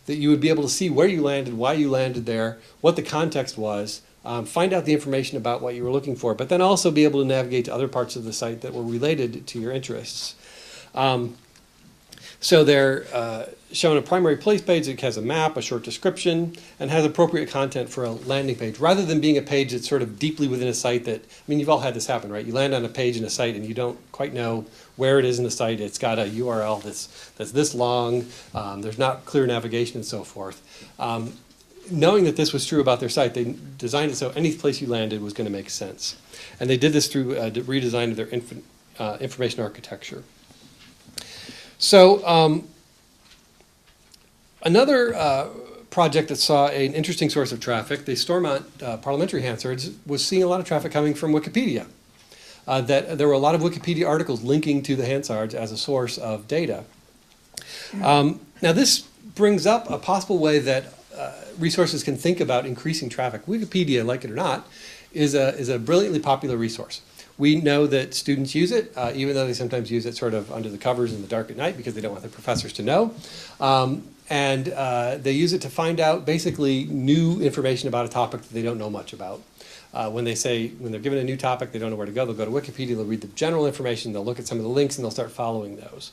That you would be able to see where you landed, why you landed there, what the context was, find out the information about what you were looking for, but then also be able to navigate to other parts of the site that were related to your interests. So they're shown a primary place page that has a map, a short description, and has appropriate content for a landing page, rather than being a page that's sort of deeply within a site that, I mean, you've all had this happen, right? You land on a page in a site and you don't quite know where it is in the site. It's got a URL that's this long, there's not clear navigation and so forth. Knowing that this was true about their site, they designed it so any place you landed was going to make sense. And they did this through a redesign of their information architecture. So another project that saw an interesting source of traffic, the Stormont Parliamentary Hansards, was seeing a lot of traffic coming from Wikipedia. That there were a lot of Wikipedia articles linking to the Hansards as a source of data. Now this brings up a possible way that resources can think about increasing traffic. Wikipedia, like it or not, is a brilliantly popular resource. We know that students use it, even though they sometimes use it sort of under the covers in the dark at night because they don't want their professors to know. And they use it to find out basically new information about a topic that they don't know much about. When they're given a new topic, they don't know where to go, they'll go to Wikipedia, they'll read the general information, they'll look at some of the links, and they'll start following those.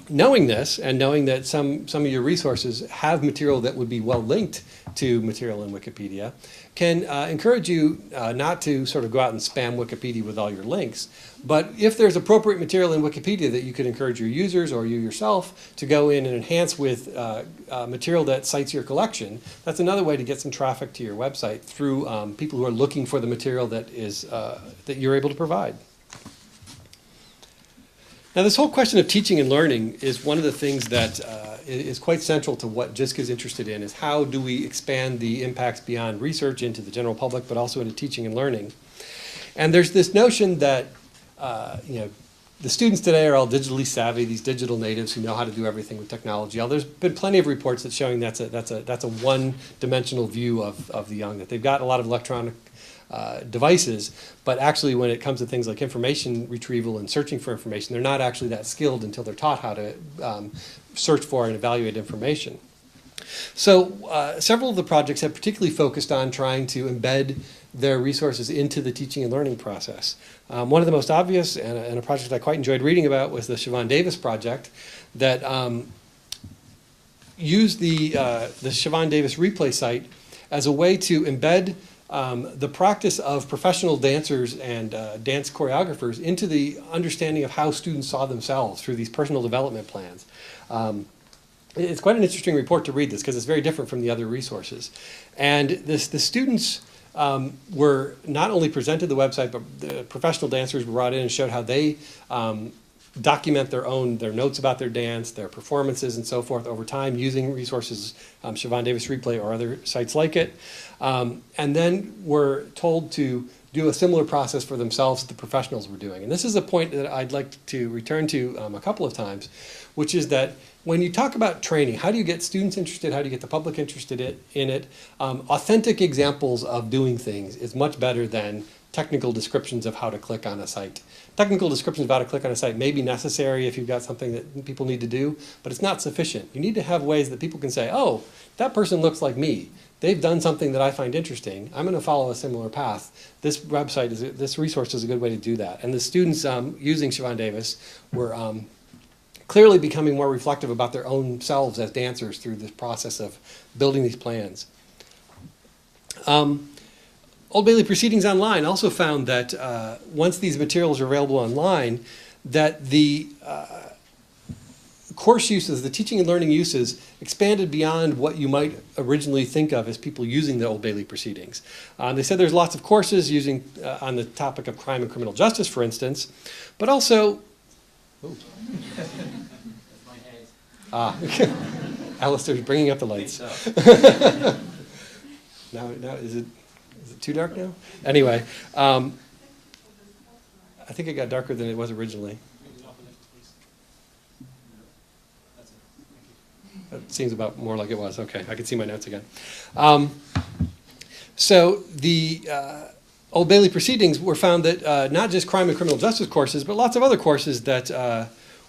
Knowing this, and knowing that some of your resources have material that would be well linked to material in Wikipedia, can encourage you not to sort of go out and spam Wikipedia with all your links, but if there's appropriate material in Wikipedia that you could encourage your users or you yourself to go in and enhance with material that cites your collection, that's another way to get some traffic to your website through people who are looking for the material that is that you're able to provide. Now, this whole question of teaching and learning is one of the things that is quite central to what JISC is interested in, is how do we expand the impacts beyond research into the general public, but also into teaching and learning. And there's this notion that the students today are all digitally savvy, these digital natives who know how to do everything with technology. There's been plenty of reports that showing that's a one-dimensional view of the young, that they've got a lot of electronic devices, but actually when it comes to things like information retrieval and searching for information, they're not actually that skilled until they're taught how to search for and evaluate information. So several of the projects have particularly focused on trying to embed their resources into the teaching and learning process. One of the most obvious, and a project I quite enjoyed reading about, was the Siobhan Davis project that used the Siobhan Davis replay site as a way to embed the practice of professional dancers and dance choreographers into the understanding of how students saw themselves through these personal development plans. It's quite an interesting report to read this because it's very different from the other resources. And the students were not only presented the website, but the professional dancers were brought in and showed how they document their notes about their dance, their performances, and so forth over time using resources, Siobhan Davis Replay or other sites like it, and then were told to do a similar process for themselves that the professionals were doing. And this is a point that I'd like to return to a couple of times, which is that when you talk about training, how do you get students interested, how do you get the public interested in it? Authentic examples of doing things is much better than technical descriptions of how to click on a site. Technical descriptions of how to click on a site may be necessary if you've got something that people need to do, but it's not sufficient. You need to have ways that people can say, oh, that person looks like me. They've done something that I find interesting. I'm going to follow a similar path. This this resource is a good way to do that. And the students using Siobhan Davis were clearly becoming more reflective about their own selves as dancers through this process of building these plans. Old Bailey Proceedings Online also found that once these materials are available online, that the course uses, the teaching and learning uses, expanded beyond what you might originally think of as people using the Old Bailey Proceedings. They said there's lots of courses using on the topic of crime and criminal justice, for instance, but also... Alistair's bringing up the lights. Now is it too dark now? Anyway, I think it got darker than it was originally. That seems about more like it was. Okay, I can see my notes again. So the Old Bailey Proceedings were found that not just crime and criminal justice courses, but lots of other courses that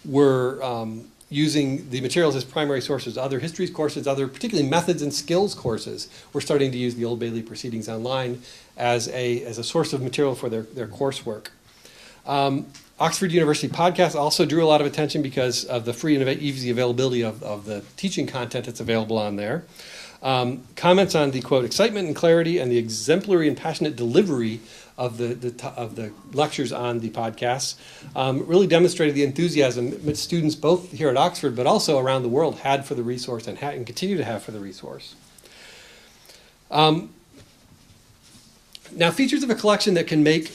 were using the materials as primary sources. Other histories courses, other particularly methods and skills courses were starting to use the Old Bailey Proceedings online as a source of material for their coursework. Oxford University podcast also drew a lot of attention because of the free and easy availability of the teaching content that's available on there. Comments on the, quote, excitement and clarity and the exemplary and passionate delivery of the lectures on the podcasts really demonstrated the enthusiasm that students both here at Oxford but also around the world had for the resource and continue to have for the resource. Now, features of a collection that can make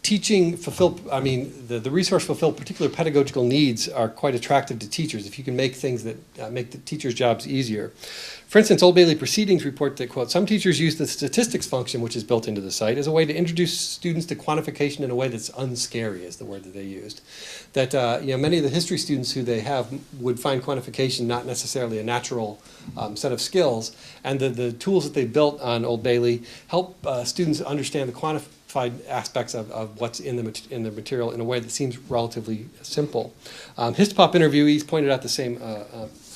teaching fulfill, the resource fulfill particular pedagogical needs are quite attractive to teachers if you can make things that make the teachers' jobs easier. For instance, Old Bailey Proceedings report that, quote, some teachers use the statistics function, which is built into the site, as a way to introduce students to quantification in a way that's unscary, is the word that they used. That many of the history students who they have would find quantification not necessarily a natural set of skills, and the tools that they built on Old Bailey help students understand the quantified aspects of what's in the material in a way that seems relatively simple. Histopop interviewees pointed out the same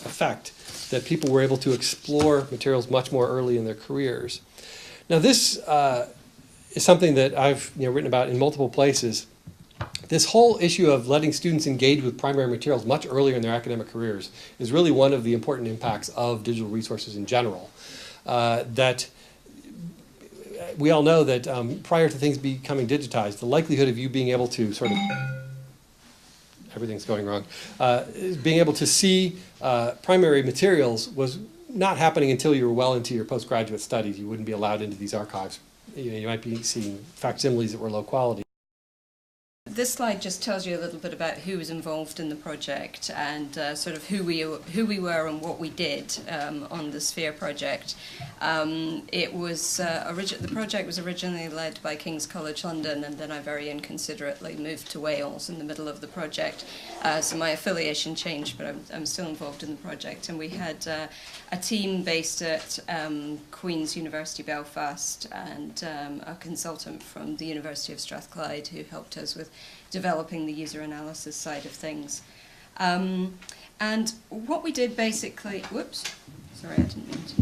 effect, that people were able to explore materials much more early in their careers. Now this is something that I've written about in multiple places. This whole issue of letting students engage with primary materials much earlier in their academic careers is really one of the important impacts of digital resources in general. That we all know that prior to things becoming digitized, the likelihood of you being able to sort of, everything's going wrong, being able to see primary materials was not happening until you were well into your postgraduate studies. You wouldn't be allowed into these archives. You might be seeing facsimiles that were low quality. This slide just tells you a little bit about who was involved in the project and sort of who we were and what we did on the Sphere project. The project was originally led by King's College London, and then I very inconsiderately moved to Wales in the middle of the project. So my affiliation changed, but I'm still involved in the project. And we had a team based at Queen's University Belfast and a consultant from the University of Strathclyde who helped us with developing the user analysis side of things. And what we did basically, whoops, sorry, I didn't mean to.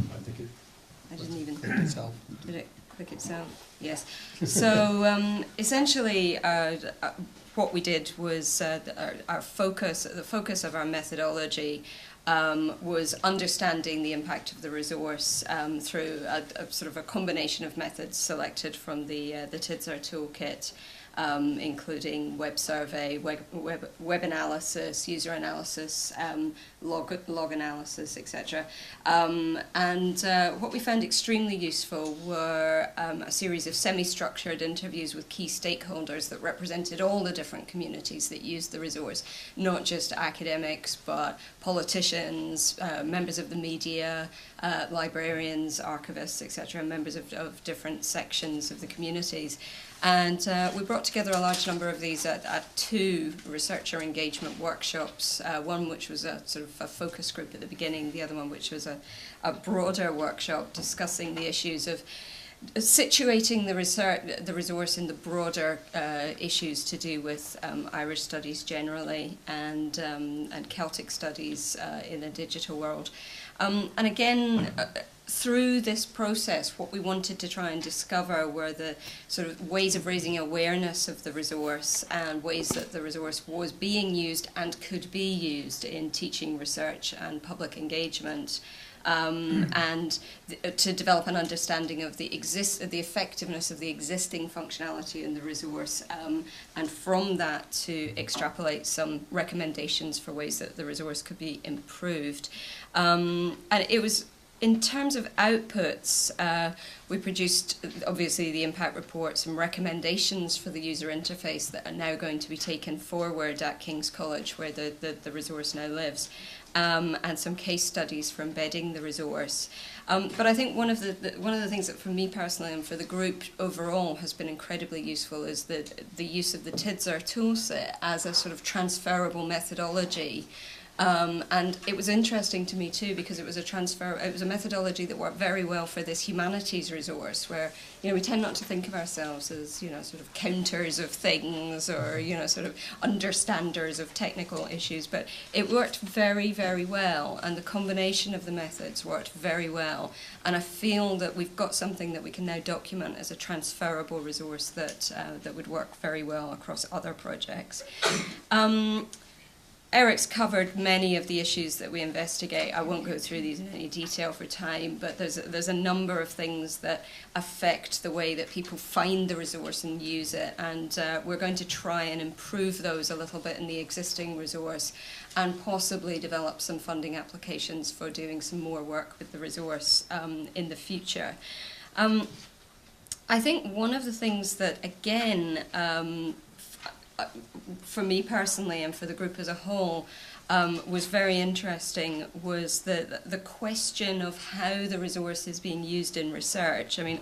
I didn't even click itself. Did it click itself? Yes. So essentially, what we did was the focus of our methodology was understanding the impact of the resource through a sort of a combination of methods selected from the TIDSR toolkit, including web survey, web analysis, user analysis, log analysis, etc. And what we found extremely useful were a series of semi-structured interviews with key stakeholders that represented all the different communities that used the resource, not just academics, but politicians, members of the media, librarians, archivists, etc., members of different sections of the communities. And we brought together a large number of these at two researcher engagement workshops, one which was a sort of a focus group at the beginning, the other one which was a broader workshop discussing the issues of situating the resource in the broader issues to do with Irish studies generally and Celtic studies in a digital world. And again, through this process, what we wanted to try and discover were the sort of ways of raising awareness of the resource and ways that the resource was being used and could be used in teaching, research and public engagement. And to develop an understanding of the effectiveness of the existing functionality in the resource, and from that to extrapolate some recommendations for ways that the resource could be improved. And it was, in terms of outputs, we produced, obviously, the impact reports and recommendations for the user interface that are now going to be taken forward at King's College, where the resource now lives, and some case studies for embedding the resource. But I think one of the things that, for me personally and for the group overall, has been incredibly useful is the use of the TIDSR toolset as a sort of transferable methodology And it was interesting to me too, because it was a methodology that worked very well for this humanities resource, where, you know, we tend not to think of ourselves as, you know, sort of counters of things, or, you know, sort of understanders of technical issues, but it worked very, very well, and the combination of the methods worked very well. And I feel that we've got something that we can now document as a transferable resource that would work very well across other projects. Eric's covered many of the issues that we investigate. I won't go through these in any detail for time, but there's a number of things that affect the way that people find the resource and use it, and we're going to try and improve those a little bit in the existing resource, and possibly develop some funding applications for doing some more work with the resource in the future. I think one of the things that, again, for me personally and for the group as a whole, was very interesting was the question of how the resource is being used in research. I mean,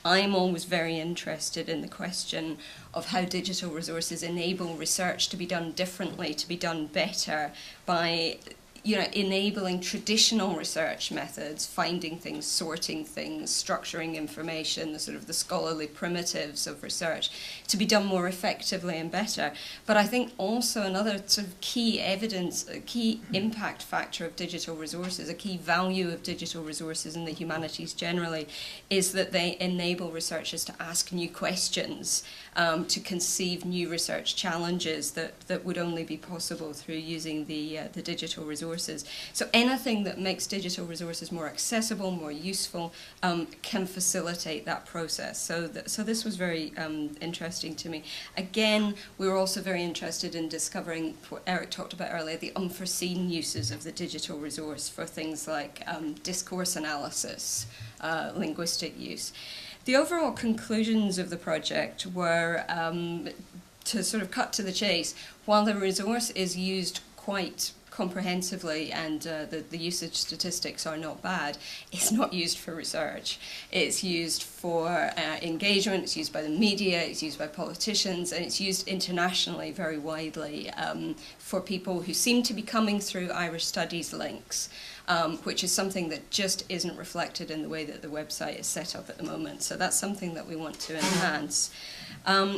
I'm always very interested in the question of how digital resources enable research to be done differently, to be done better, by, you know, enabling traditional research methods, finding things, sorting things, structuring information, the sort of the scholarly primitives of research, to be done more effectively and better. But I think also another sort of key evidence, a key impact factor of digital resources, a key value of digital resources in the humanities generally, is that they enable researchers to ask new questions, to conceive new research challenges that would only be possible through using the digital resources. So anything that makes digital resources more accessible, more useful, can facilitate that process. So this was very interesting to me. Again, we were also very interested in discovering what Eric talked about earlier, the unforeseen uses of the digital resource for things like discourse analysis, linguistic use. The overall conclusions of the project were, to sort of cut to the chase, while the resource is used quite comprehensively and the usage statistics are not bad, it's not used for research. It's used for engagement, it's used by the media, it's used by politicians, and it's used internationally very widely for people who seem to be coming through Irish Studies links. Which is something that just isn't reflected in the way that the website is set up at the moment. So that's something that we want to enhance.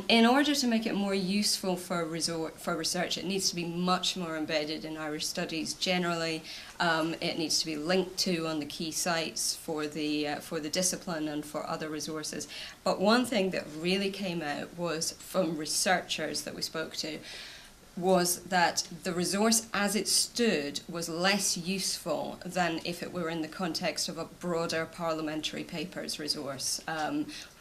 In order to make it more useful for research, it needs to be much more embedded in Irish Studies generally. It needs to be linked to on the key sites for the discipline and for other resources. But one thing that really came out was from researchers that we spoke to, was that the resource as it stood was less useful than if it were in the context of a broader parliamentary papers resource.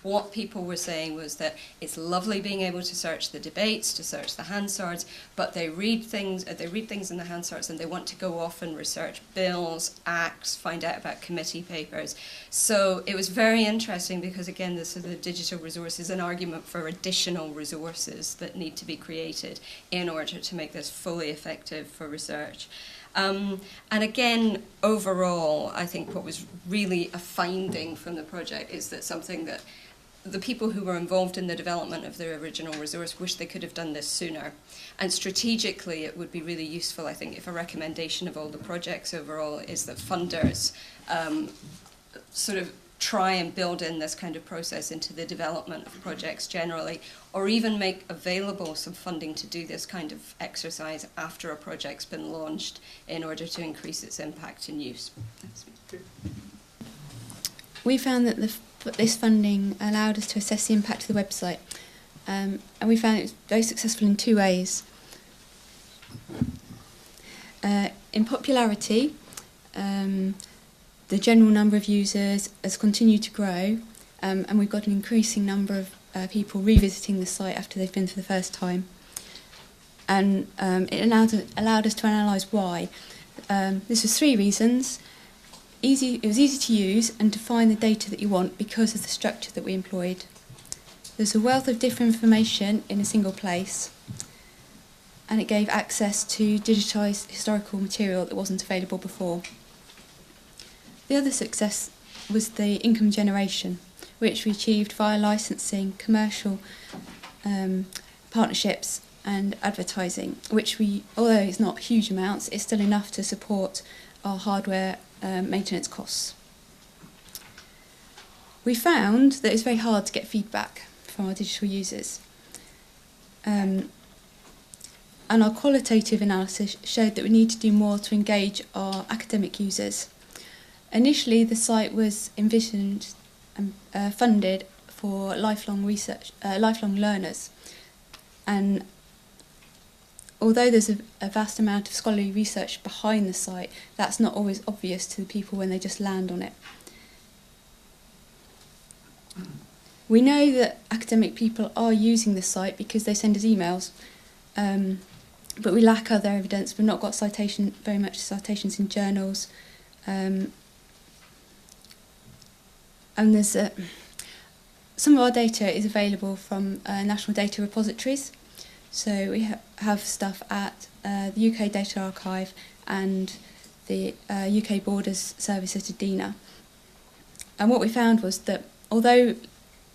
What people were saying was that it's lovely being able to search the debates, to search the Hansards, but they read things in the Hansards and they want to go off and research bills, acts, find out about committee papers. So it was very interesting because, again, this is the digital resource is an argument for additional resources that need to be created in order to make this fully effective for research. And again, overall, I think what was really a finding from the project is that something that the people who were involved in the development of the original resource wish they could have done this sooner. And strategically, it would be really useful, I think, if a recommendation of all the projects overall is that funders sort of try and build in this kind of process into the development of projects generally, or even make available some funding to do this kind of exercise after a project's been launched in order to increase its impact and use. We found that this funding allowed us to assess the impact of the website, and we found it was very successful in two ways. In popularity, the general number of users has continued to grow, and we've got an increasing number of people revisiting the site after they've been for the first time. And it allowed us to analyse why. This was three reasons. It was easy to use and to find the data that you want because of the structure that we employed. There's a wealth of different information in a single place, and it gave access to digitised historical material that wasn't available before. The other success was the income generation, which we achieved via licensing, commercial partnerships, and advertising, which we, although it's not huge amounts, it's still enough to support our hardware maintenance costs. We found that it's very hard to get feedback from our digital users. And our qualitative analysis showed that we need to do more to engage our academic users. Initially, the site was envisioned and funded for lifelong research, lifelong learners. And although there's a vast amount of scholarly research behind the site, that's not always obvious to the people when they just land on it. We know that academic people are using the site because they send us emails, but we lack other evidence. We've not got very much citations in journals, and there's some of our data is available from national data repositories. So we have stuff at the UK Data Archive and the UK Borders Service at Edina. And what we found was that although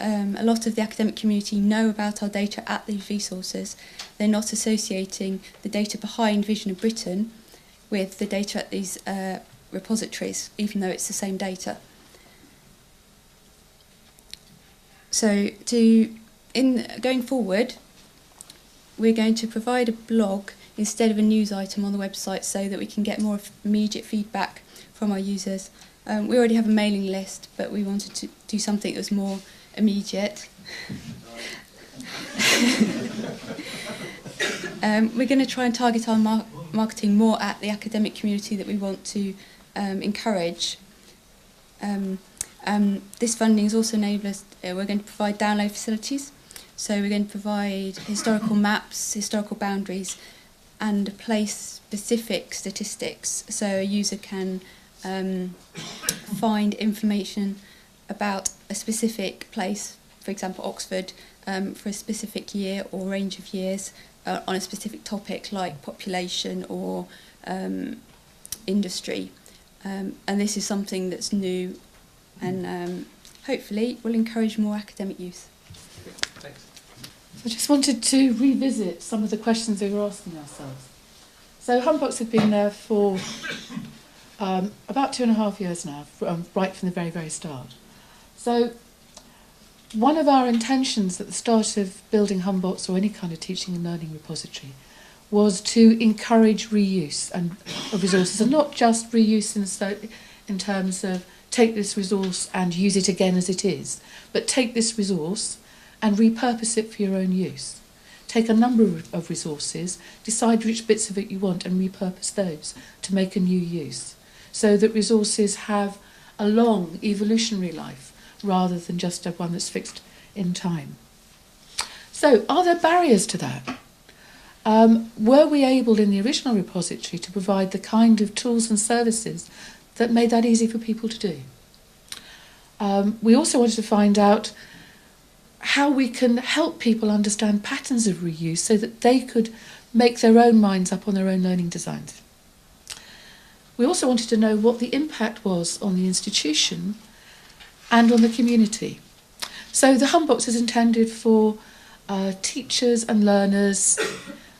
a lot of the academic community know about our data at these resources, they're not associating the data behind Vision of Britain with the data at these repositories, even though it's the same data. So going forward, we're going to provide a blog instead of a news item on the website so that we can get more immediate feedback from our users. We already have a mailing list, but we wanted to do something that was more immediate. We're going to try and target our marketing more at the academic community that we want to encourage. This funding has also enabled us, we're going to provide download facilities. So we're going to provide historical maps, historical boundaries, and place-specific statistics. So a user can find information about a specific place, for example Oxford, for a specific year or range of years on a specific topic like population or industry. And this is something that's new and hopefully will encourage more academic use. Thanks. I just wanted to revisit some of the questions we were asking ourselves. So HumBox had been there for about 2.5 years now, right from the very, very start. So one of our intentions at the start of building HumBox or any kind of teaching and learning repository was to encourage reuse of resources, and not just reuse in terms of take this resource and use it again as it is, but take this resource and repurpose it for your own use. Take a number of resources, decide which bits of it you want and repurpose those to make a new use, so that resources have a long evolutionary life rather than just one that's fixed in time. So are there barriers to that? Were we able in the original repository to provide the kind of tools and services that made that easy for people to do? We also wanted to find out how we can help people understand patterns of reuse so that they could make their own minds up on their own learning designs. We also wanted to know what the impact was on the institution and on the community. So the HumBox is intended for teachers and learners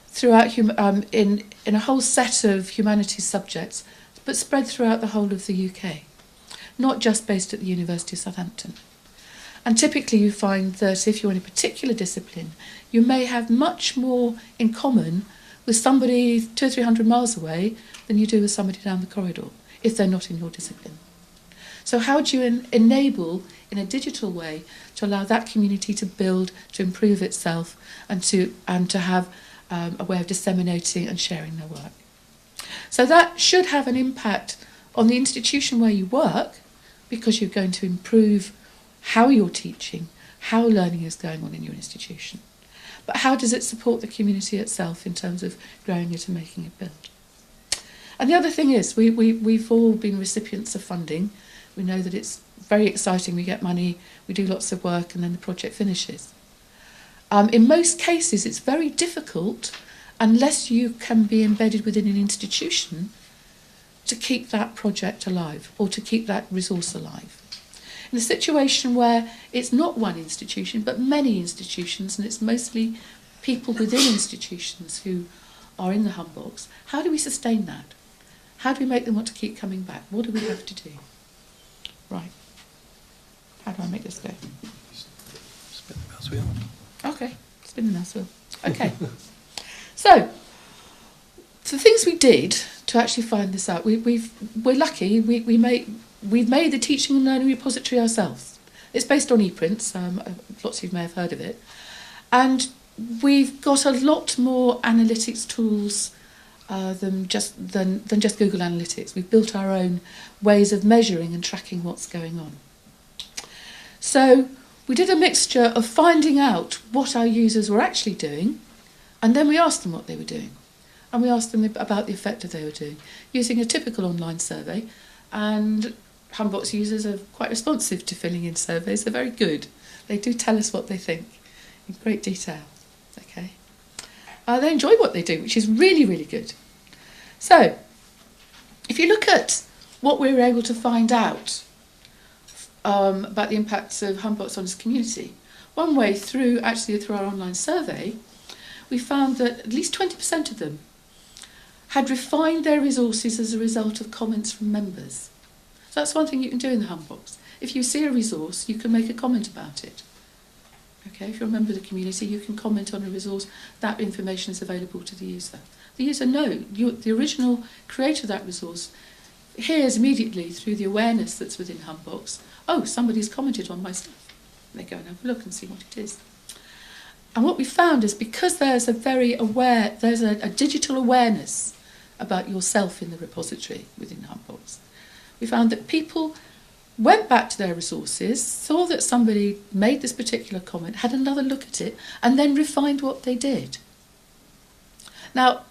throughout in a whole set of humanities subjects, but spread throughout the whole of the UK, not just based at the University of Southampton. And typically you find that if you're in a particular discipline, you may have much more in common with somebody 200 or 300 miles away than you do with somebody down the corridor, if they're not in your discipline. So how do you enable, in a digital way, to allow that community to build, to improve itself, and to have a way of disseminating and sharing their work? So that should have an impact on the institution where you work, because you're going to improve how you're teaching, how learning is going on in your institution. But how does it support the community itself in terms of growing it and making it build? And the other thing is, we've all been recipients of funding. We know that it's very exciting, we get money, we do lots of work, and then the project finishes. In most cases, it's very difficult, unless you can be embedded within an institution, to keep that project alive or to keep that resource alive. In a situation where it's not one institution but many institutions, and it's mostly people within institutions who are in the HumBox, how do we sustain that? How do we make them want to keep coming back? What do we have to do? Right. How do I make this go? Spin the mouse wheel. Okay, spin the mouse wheel. Okay. So, the things we did to actually find this out, we're lucky, we've made the teaching and learning repository ourselves. It's based on ePrints, lots of you may have heard of it. And we've got a lot more analytics tools than just Google Analytics. We've built our own ways of measuring and tracking what's going on. So we did a mixture of finding out what our users were actually doing, and then we asked them what they were doing. And we asked them about the effect that they were doing, using a typical online survey. And HumBox users are quite responsive to filling in surveys. They're very good. They do tell us what they think in great detail. Okay. They enjoy what they do, which is really, really good. So, if you look at what we were able to find out about the impacts of HumBox on its community, one way through our online survey, we found that at least 20% of them had refined their resources as a result of comments from members. So that's one thing you can do in the HumBox. If you see a resource, you can make a comment about it. Okay, if you're a member of the community, you can comment on a resource. That information is available to the user. The user knows, the original creator of that resource hears immediately through the awareness that's within HumBox, oh, somebody's commented on my stuff. And they go and have a look and see what it is. And what we found is because there's a digital awareness about yourself in the repository within HumBox, we found that people went back to their resources, saw that somebody made this particular comment, had another look at it, and then refined what they did. Now,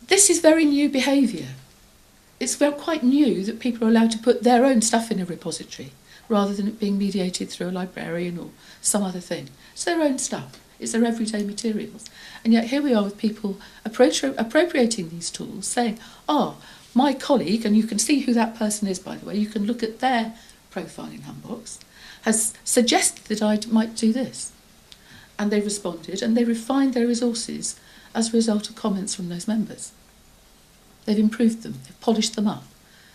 this is very new behaviour. It's quite new that people are allowed to put their own stuff in a repository rather than it being mediated through a librarian or some other thing. It's their own stuff. It's their everyday materials. And yet here we are with people appropriating these tools, saying, oh, my colleague, and you can see who that person is, by the way, you can look at their profile in HumBox, has suggested that I might do this. And they responded, and they refined their resources as a result of comments from those members. They've improved them, they've polished them up,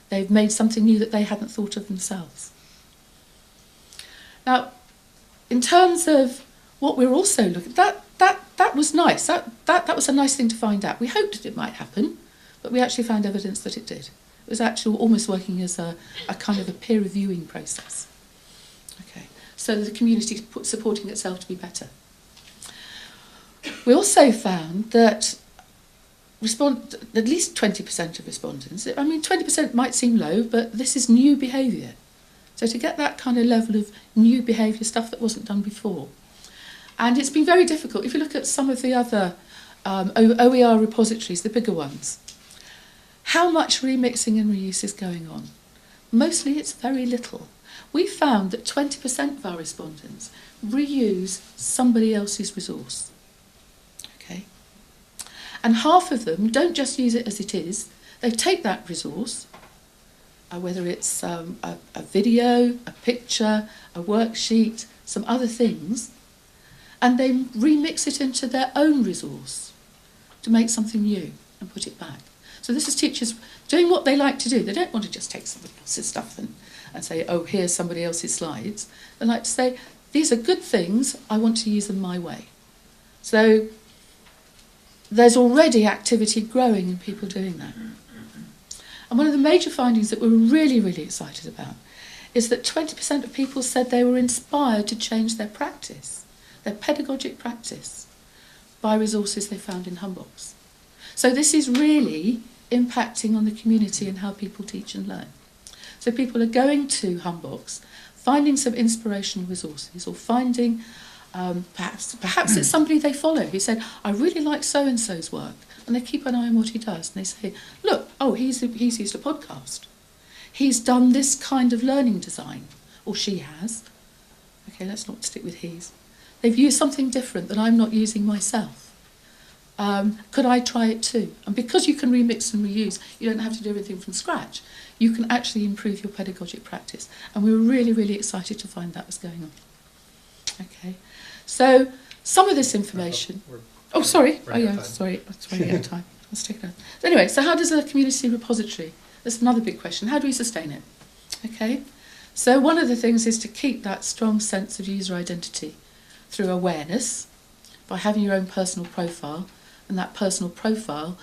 they've made something new that they hadn't thought of themselves. Now, in terms of what we're also looking at, that was nice. That was a nice thing to find out. We hoped that it might happen, but we actually found evidence that it did. It was actually almost working as a kind of a peer reviewing process. Okay, so the community supporting itself to be better. We also found that at least 20% of respondents, I mean 20% might seem low, but this is new behaviour. So to get that kind of level of new behaviour, stuff that wasn't done before. And it's been very difficult. If you look at some of the other OER repositories, the bigger ones, how much remixing and reuse is going on? Mostly it's very little. We found that 20% of our respondents reuse somebody else's resource. Okay? And half of them don't just use it as it is, they take that resource, whether it's a video, a picture, a worksheet, some other things, and they remix it into their own resource to make something new and put it back. So this is teachers doing what they like to do. They don't want to just take somebody else's stuff and say, oh, here's somebody else's slides. They like to say, these are good things, I want to use them my way. So there's already activity growing in people doing that. And one of the major findings that we're really, really excited about is that 20% of people said they were inspired to change their practice, their pedagogic practice, by resources they found in HumBox. So this is really impacting on the community and how people teach and learn. So people are going to HumBox, finding some inspirational resources, or finding, perhaps it's somebody they follow who said, I really like so-and-so's work, and they keep an eye on what he does, and they say, look, oh, he's used a podcast. He's done this kind of learning design, or she has. Okay, let's not stick with he's. They've used something different that I'm not using myself. Could I try it too? And because you can remix and reuse, you don't have to do everything from scratch. You can actually improve your pedagogic practice. And we were really, really excited to find that was going on. Okay, so Some of this information... Oh, sorry. Oh, yeah, sorry. I was running out of time. Let's take it out. So anyway, so how does a community repository... That's another big question. How do we sustain it? Okay. So one of the things is to keep that strong sense of user identity through awareness, by having your own personal profile, and that personal profile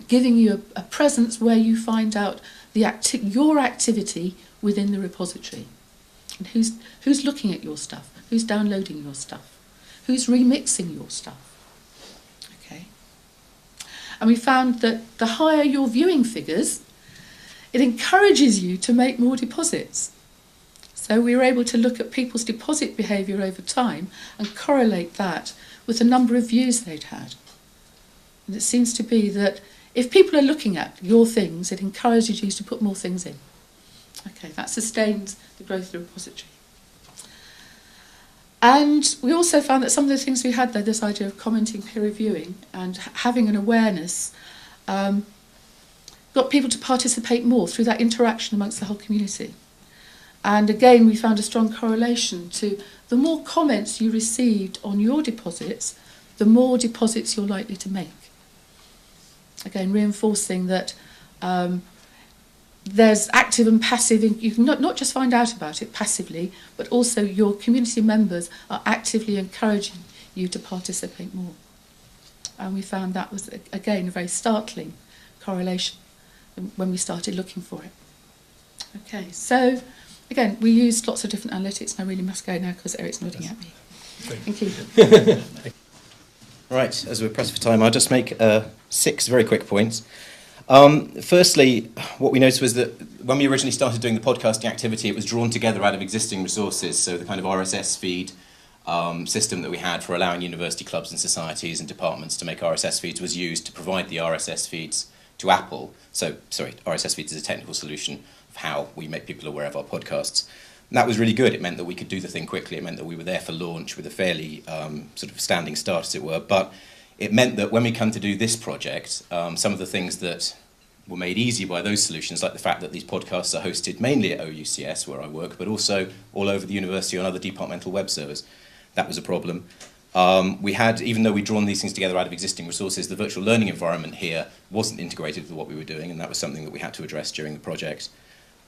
giving you a presence where you find out your activity within the repository. And who's looking at your stuff, who's downloading your stuff, who's remixing your stuff. Okay. And we found that the higher your viewing figures, it encourages you to make more deposits. So we were able to look at people's deposit behaviour over time and correlate that with the number of views they'd had. And it seems to be that if people are looking at your things, it encourages you to put more things in. Okay, that sustains the growth of the repository. And we also found that some of the things we had there, this idea of commenting, peer reviewing, and having an awareness, got people to participate more through that interaction amongst the whole community. And again, we found a strong correlation to the more comments you received on your deposits, the more deposits you're likely to make. Again, reinforcing that there's active and passive, you can not just find out about it passively, but also your community members are actively encouraging you to participate more. And we found that was, again, a very startling correlation when we started looking for it. Okay, so again, we used lots of different analytics, and I really must go now because Eric's nodding at me. Thank you. Right, as we're pressed for time, I'll just make 6 very quick points. Firstly, what we noticed was that when we originally started doing the podcasting activity, it was drawn together out of existing resources. So the kind of RSS feed system that we had for allowing university clubs and societies and departments to make RSS feeds was used to provide the RSS feeds to Apple. So, sorry, RSS feeds is a technical solution of how we make people aware of our podcasts. And that was really good. It meant that we could do the thing quickly. It meant that we were there for launch with a fairly sort of standing start, as it were. But it meant that when we come to do this project, some of the things that were made easy by those solutions, like the fact that these podcasts are hosted mainly at OUCS, where I work, but also all over the university on other departmental web servers, that was a problem. We had, even though we'd drawn these things together out of existing resources, the virtual learning environment here wasn't integrated with what we were doing, and that was something that we had to address during the project.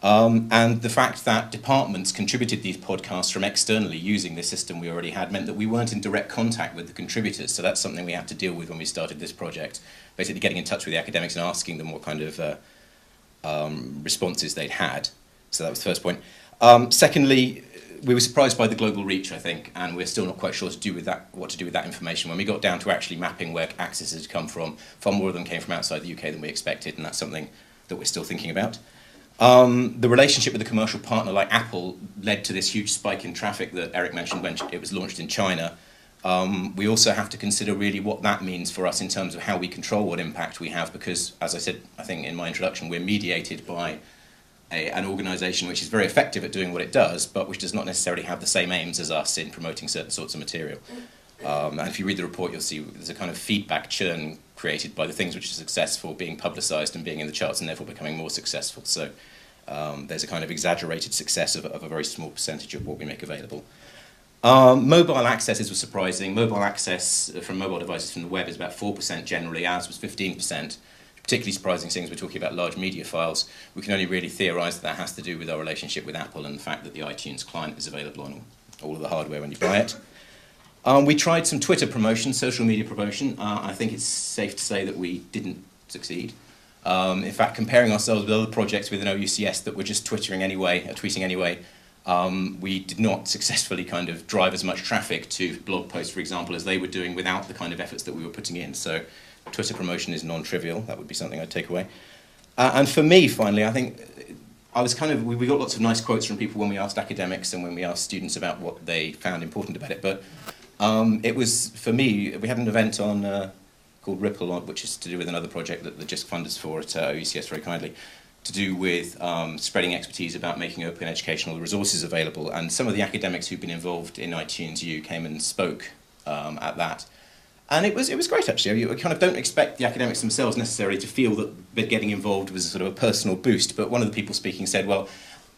And the fact that departments contributed these podcasts from externally using the system we already had meant that we weren't in direct contact with the contributors. So that's something we had to deal with when we started this project, basically getting in touch with the academics and asking them what kind of responses they'd had. So that was the first point. Secondly, we were surprised by the global reach, I think, and we're still not quite sure what to do with that information. When we got down to actually mapping where access had come from, far more of them came from outside the UK than we expected, and that's something that we're still thinking about. The relationship with a commercial partner like Apple led to this huge spike in traffic that Eric mentioned when it was launched in China. We also have to consider really what that means for us in terms of how we control what impact we have, because, as I said, I think in my introduction, we're mediated by an organisation which is very effective at doing what it does, but which does not necessarily have the same aims as us in promoting certain sorts of material. And if you read the report, you'll see there's a kind of feedback churn created by the things which are successful being publicised and being in the charts and therefore becoming more successful. So there's a kind of exaggerated success of a very small percentage of what we make available. Mobile accesses were surprising. Mobile access from mobile devices from the web is about 4% generally, ours was 15%. Particularly surprising things, we're talking about large media files. We can only really theorise that has to do with our relationship with Apple and the fact that the iTunes client is available on all of the hardware when you buy it. We tried some Twitter promotion, social media promotion. I think it's safe to say that we didn't succeed. In fact, comparing ourselves with other projects within OUCS that were just tweeting anyway, we did not successfully kind of drive as much traffic to blog posts, for example, as they were doing without the kind of efforts that we were putting in. So Twitter promotion is non-trivial. That would be something I'd take away. And for me, finally, I think we got lots of nice quotes from people when we asked academics and when we asked students about what they found important about it. But it was, for me, we had an event on called Ripple, which is to do with another project that the JISC-funded for at OUCS very kindly, to do with spreading expertise about making open educational resources available. And some of the academics who've been involved in iTunes U came and spoke at that. And it was great, actually. You kind of don't expect the academics themselves necessarily to feel that getting involved was sort of a personal boost. But one of the people speaking said, well,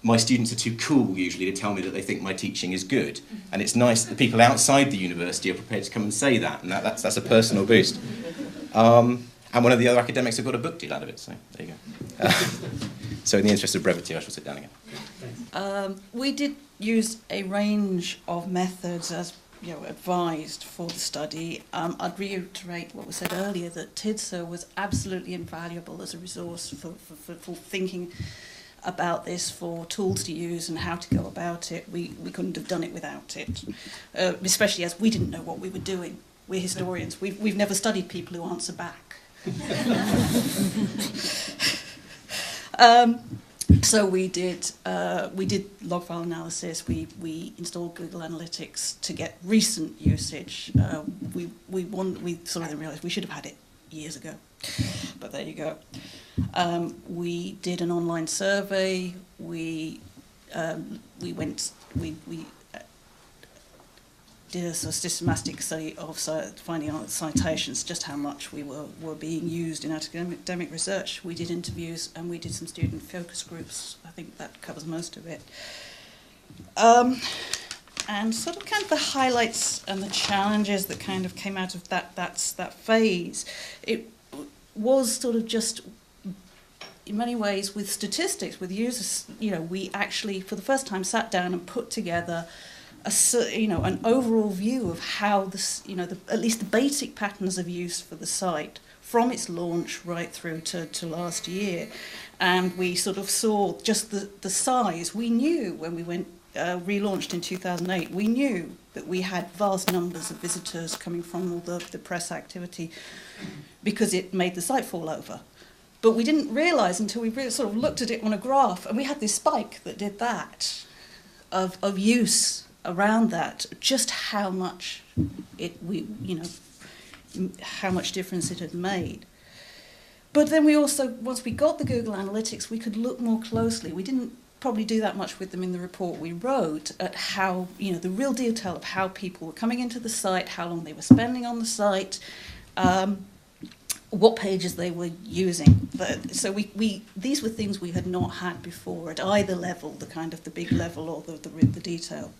my students are too cool usually to tell me that they think my teaching is good. And it's nice that the people outside the university are prepared to come and say that, and that's a personal boost. And one of the other academics have got a book deal out of it, so there you go. So in the interest of brevity, I shall sit down again. We did use a range of methods as advised for the study. I'd reiterate what was said earlier, that TIDSA was absolutely invaluable as a resource for thinking about this, for tools to use and how to go about it. We couldn't have done it without it, especially as we didn't know what we were doing. We're historians. We've never studied people who answer back. So we did log file analysis. We installed Google Analytics to get recent usage. We sort of realised we should have had it years ago, but there you go. We did an online survey. We did a sort of systematic study of finding out citations, just how much we were being used in academic research. We did interviews and we did some student focus groups. I think that covers most of it. And sort of kind of the highlights and the challenges that kind of came out of that phase. It was sort of just, in many ways, with statistics, with users, we actually, for the first time, sat down and put together an overall view of how this, at least the basic patterns of use for the site from its launch right through to last year. And we sort of saw just the size. We knew when we went relaunched in 2008, we knew that we had vast numbers of visitors coming from all the press activity because it made the site fall over. But we didn't realise until we really sort of looked at it on a graph, and we had this spike that did that, of use around that, just how much how much difference it had made. But then we also, once we got the Google Analytics, we could look more closely. We didn't probably do that much with them in the report we wrote, at how, the real detail of how people were coming into the site, how long they were spending on the site, what pages they were using. So these were things we had not had before at either level, the kind of the big level or the detail.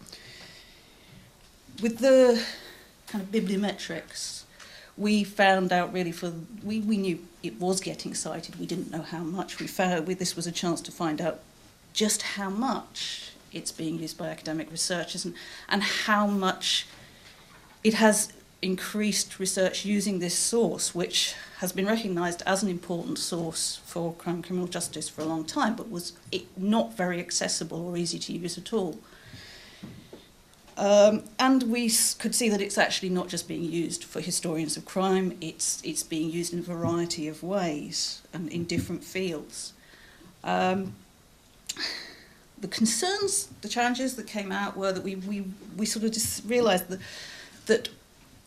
With the kind of bibliometrics, we found out really we knew it was getting cited. We didn't know how much. This was a chance to find out just how much it's being used by academic researchers and how much it has increased research using this source, which has been recognised as an important source for crime and criminal justice for a long time, but was not very accessible or easy to use at all. And we could see that it's actually not just being used for historians of crime, it's being used in a variety of ways and in different fields. The concerns, the challenges that came out were that we sort of just realised that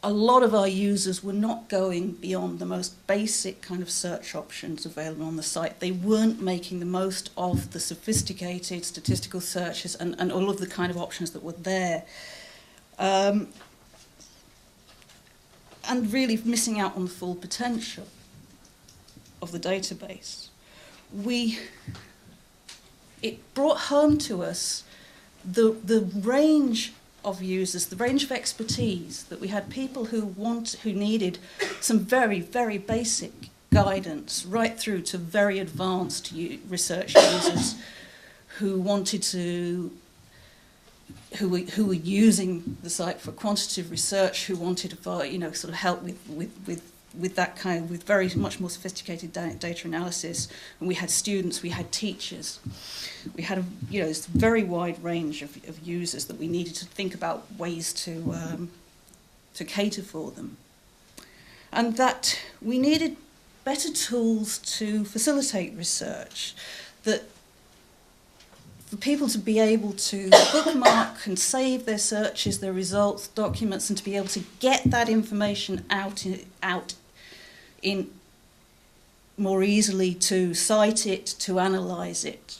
a lot of our users were not going beyond the most basic kind of search options available on the site. They weren't making the most of the sophisticated statistical searches and all of the kind of options that were there. And really missing out on the full potential of the database. It brought home to us the range of users, the range of expertise, that we had people who needed some very, very basic guidance, right through to very advanced research users who were using the site for quantitative research, who wanted to sort of help with that kind of, with very much more sophisticated data analysis. And we had students, we had teachers. We had this very wide range of users that we needed to think about ways to cater for them. And that we needed better tools to facilitate research, that for people to be able to bookmark and save their searches, their results, documents, and to be able to get that information out in more easily, to cite it, to analyse it.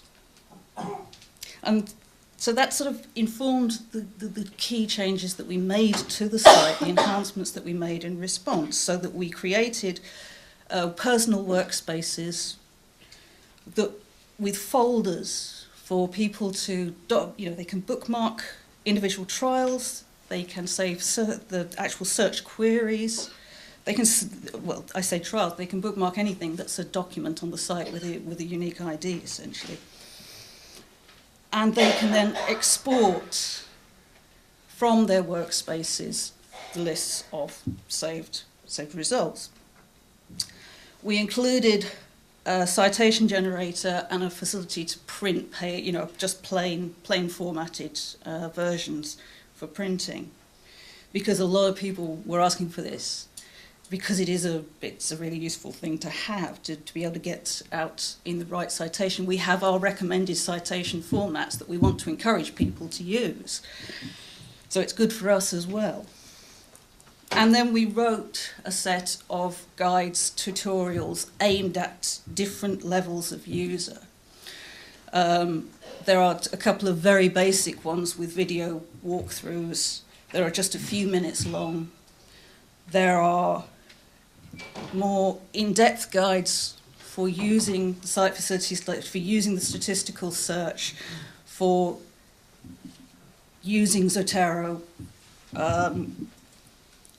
And so that sort of informed the key changes that we made to the site, the enhancements that we made in response, so that we created personal workspaces with folders for people to, they can bookmark individual trials, they can save the actual search queries, they can, well, I say trials, they can bookmark anything that's a document on the site with a unique ID, essentially. And they can then export from their workspaces lists of saved results. We included a citation generator and a facility to print, just plain formatted versions for printing, because a lot of people were asking for this, because it's a really useful thing to have, to be able to get out in the right citation. We have our recommended citation formats that we want to encourage people to use, so it's good for us as well. And then we wrote a set of guides, tutorials aimed at different levels of user. There are a couple of very basic ones with video walkthroughs. There are just a few minutes long. There are more in-depth guides for using the site facilities, for using the statistical search, for using Zotero,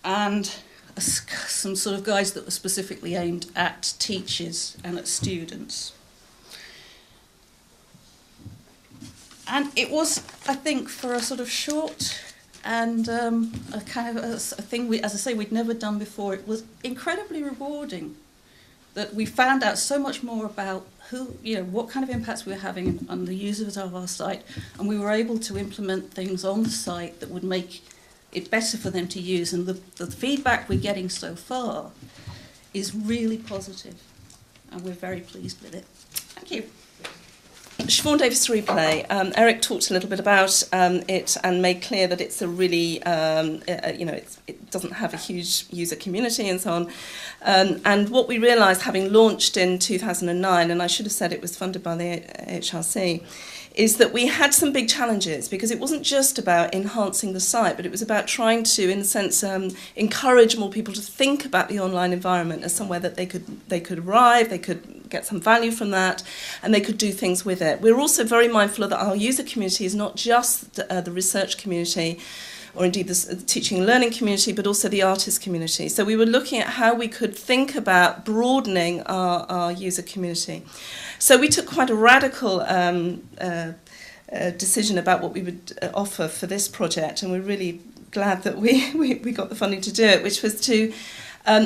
and some sort of guides that were specifically aimed at teachers and at students. And it was, I think, for a sort of short and a kind of a thing, as I say, we'd never done before, it was incredibly rewarding that we found out so much more about what kind of impacts we were having on the users of our site, and we were able to implement things on the site that would make it better for them to use, and the feedback we're getting so far is really positive, and we're very pleased with it. Thank you. Siobhan Davis replay. Eric talked a little bit about it and made clear that it's a really, it doesn't have a huge user community and so on. And what we realised, having launched in 2009, and I should have said it was funded by the HRC, is that we had some big challenges, because it wasn't just about enhancing the site, but it was about trying to, in a sense, encourage more people to think about the online environment as somewhere that they could arrive, they could get some value from that, and they could do things with it. We're also very mindful that our user community is not just the research community, or indeed the teaching and learning community, but also the artist community. So we were looking at how we could think about broadening our user community. So we took quite a radical decision about what we would offer for this project, and we're really glad that we got the funding to do it, which was to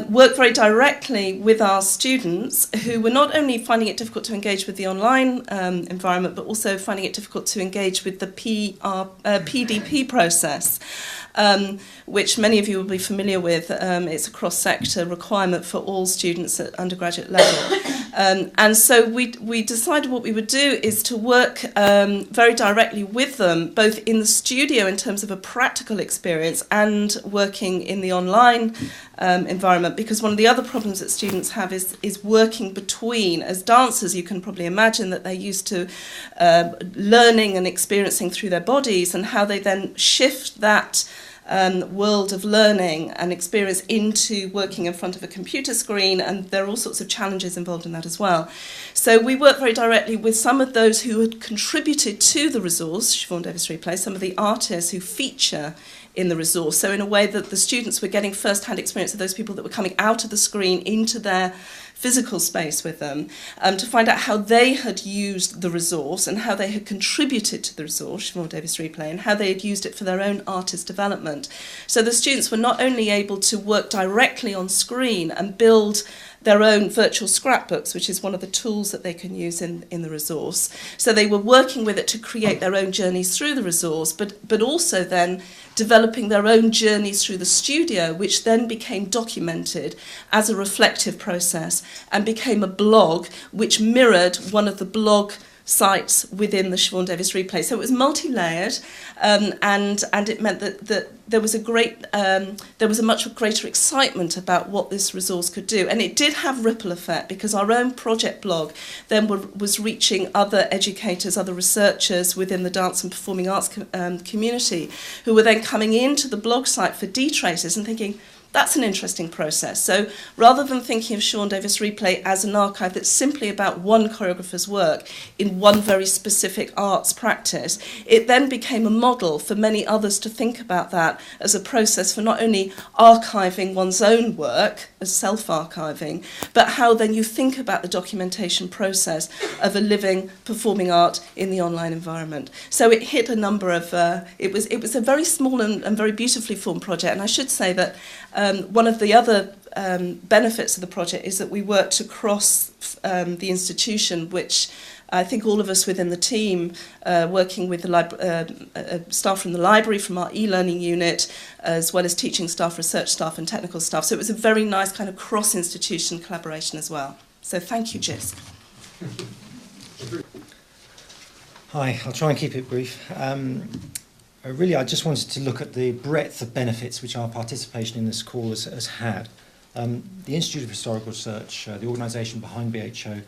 work very directly with our students, who were not only finding it difficult to engage with the online environment, but also finding it difficult to engage with the PDP process, which many of you will be familiar with. It's a cross-sector requirement for all students at undergraduate level. And so we decided what we would do is to work very directly with them, both in the studio in terms of a practical experience and working in the online environment, because one of the other problems that students have is working between. As dancers, you can probably imagine that they're used to learning and experiencing through their bodies, and how they then shift that world of learning and experience into working in front of a computer screen, and there are all sorts of challenges involved in that as well. So we work very directly with some of those who had contributed to the resource, Siobhan Davis Replay, some of the artists who feature in the resource. So in a way that the students were getting first-hand experience of those people that were coming out of the screen into their physical space with them, to find out how they had used the resource and how they had contributed to the resource, Siobhan Davis Replay, and how they had used it for their own artist development. So the students were not only able to work directly on screen and build their own virtual scrapbooks, which is one of the tools that they can use in the resource. So they were working with it to create their own journeys through the resource, but also then developing their own journeys through the studio, which then became documented as a reflective process and became a blog which mirrored one of the blog sites within the Siobhan Davis Replay. So it was multi-layered, and it meant that there was a much greater excitement about what this resource could do. And it did have ripple effect, because our own project blog then was reaching other educators, other researchers within the dance and performing arts community, who were then coming into the blog site for DTraces and thinking, That's an interesting process. So rather than thinking of Siobhan Davis Replay as an archive that's simply about one choreographer's work in one very specific arts practice, it then became a model for many others to think about that as a process for not only archiving one's own work, as self-archiving, but how then you think about the documentation process of a living, performing art in the online environment. So it hit a number of, it was a very small and very beautifully formed project, and I should say that one of the other benefits of the project is that we worked across the institution, which I think all of us within the team, working with the staff from the library, from our e-learning unit, as well as teaching staff, research staff and technical staff. So it was a very nice kind of cross-institution collaboration as well. So thank you, JISC. Hi, I'll try and keep it brief. Really, I just wanted to look at the breadth of benefits which our participation in this call has had. The Institute of Historical Research, the organisation behind BHO,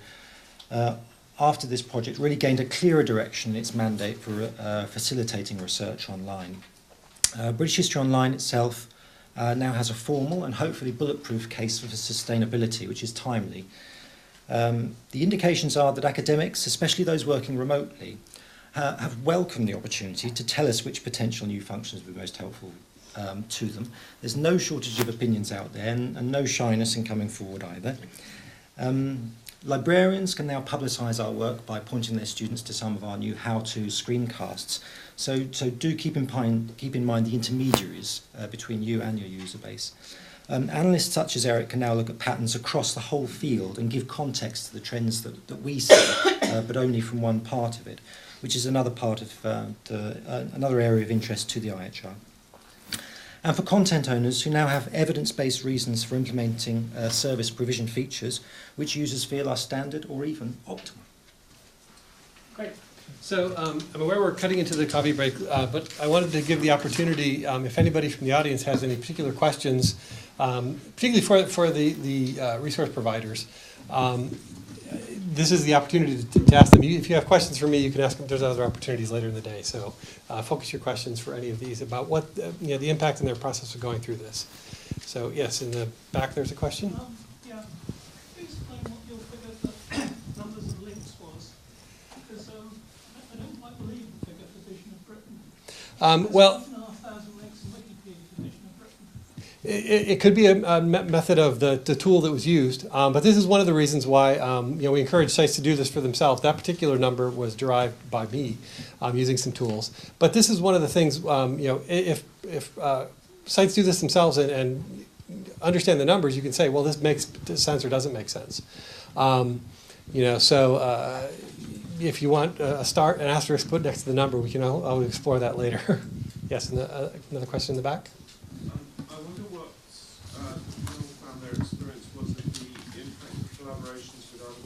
after this project really gained a clearer direction in its mandate for facilitating research online. British History Online itself now has a formal and hopefully bulletproof case for sustainability, which is timely. The indications are that academics, especially those working remotely, have welcomed the opportunity to tell us which potential new functions would be most helpful to them. There's no shortage of opinions out there and no shyness in coming forward either. Librarians can now publicise our work by pointing their students to some of our new how-to screencasts. So do keep in mind the intermediaries between you and your user base. Analysts such as Eric can now look at patterns across the whole field and give context to the trends that we see, but only from one part of it, which is another part of another area of interest to the IHR. And for content owners who now have evidence-based reasons for implementing service provision features which users feel are standard or even optimal. Great. So I'm aware we're cutting into the coffee break, but I wanted to give the opportunity, if anybody from the audience has any particular questions, particularly for the resource providers. This is the opportunity to ask them. If you have questions for me, you can ask them. There's other opportunities later in the day. So focus your questions for any of these about what the impact in their process of going through this. So yes, in the back there's a question. Yeah. Can you explain what your figure for numbers of links was? Because I don't quite believe the figure for Vision of Britain. Well, 7,500 links in Wikipedia for Vision of Britain. It could be a method of the tool that was used, but this is one of the reasons why we encourage sites to do this for themselves. That particular number was derived by me using some tools. But this is one of the things, if sites do this themselves and understand the numbers, you can say, well, this makes sense or doesn't make sense. So if you want a start, an asterisk put next to the number, we can I'll explore that later. Yes, another question in the back. I wonder what people found their experience was of the impact of collaborations with other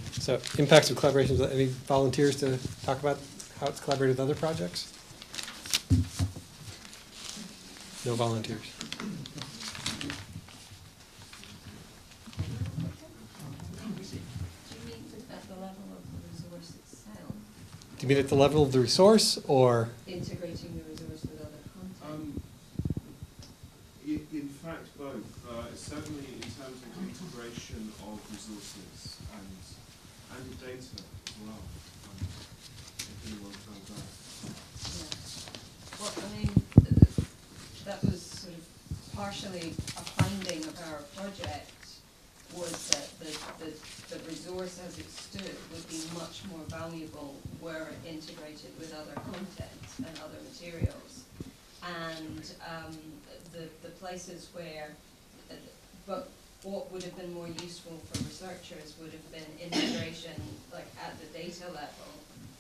projects. So impacts of collaborations, any volunteers to talk about how it's collaborated with other projects? No volunteers. Do you mean at the level of the resource or? Integrating the resource with other content? In fact, both. Certainly in terms of integration of resources and data as well. If anyone found that. Yeah. Well, I mean, that was sort of partially a finding of our project, was that the resource as it stood would be much more valuable were it integrated with other content and other materials. And the places where, but what would have been more useful for researchers would have been integration like at the data level,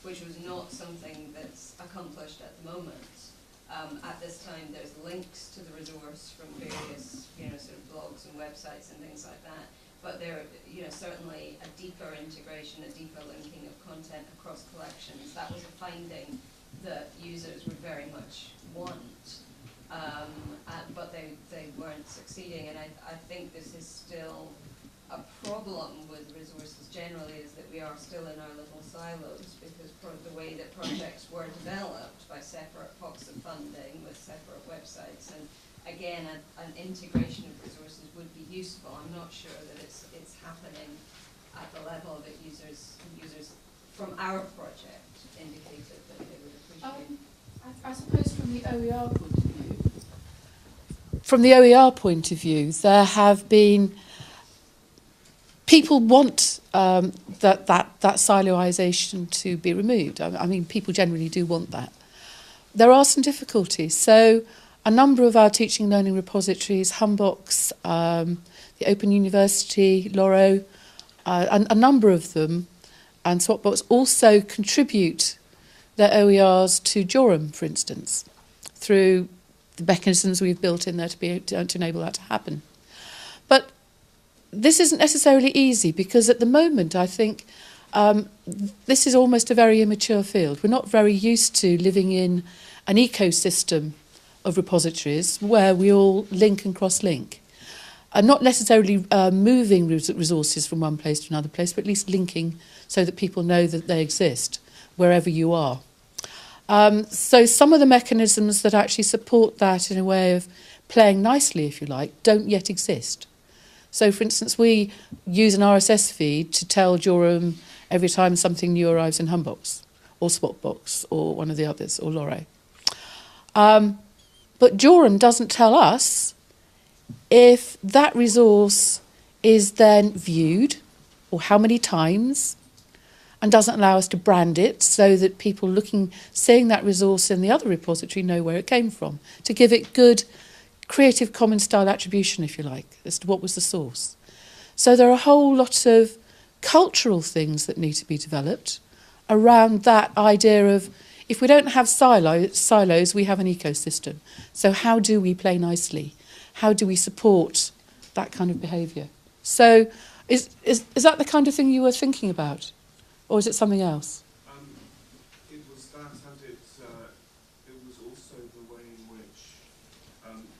which was not something that's accomplished at the moment. At this time, there's links to the resource from various, sort of blogs and websites and things like that. But there, certainly a deeper integration, a deeper linking of content across collections. That was a finding that users would very much want, but they weren't succeeding. And I think this is still a problem with resources generally is that we are still in our little silos, because the way that projects were developed by separate pots of funding with separate websites, and again, an integration of resources would be useful. I'm not sure that it's happening at the level that users from our project indicated that they would appreciate. I suppose from the OER point of view, there have been people want that siloisation to be removed. I mean, people generally do want that. There are some difficulties. So a number of our teaching and learning repositories, HumBox, the Open University, Loro, a number of them, and Swapbox also contribute their OERs to Jorum, for instance, through the mechanisms we've built in there to enable that to happen. But this isn't necessarily easy, because at the moment I think this is almost a very immature field. We're not very used to living in an ecosystem of repositories where we all link and cross-link. And not necessarily moving resources from one place to another place, but at least linking so that people know that they exist wherever you are. So some of the mechanisms that actually support that in a way of playing nicely, if you like, don't yet exist. So, for instance, we use an RSS feed to tell Jorum every time something new arrives in HumBox, or Swapbox, or one of the others, or Loro. But Jorum doesn't tell us if that resource is then viewed, or how many times, and doesn't allow us to brand it so that people seeing that resource in the other repository know where it came from, to give it good Creative Commons style attribution, if you like, as to what was the source. So there are a whole lot of cultural things that need to be developed around that idea of, if we don't have silos, we have an ecosystem. So how do we play nicely? How do we support that kind of behaviour? So is that the kind of thing you were thinking about? Or is it something else? It was that, and it was also the way in which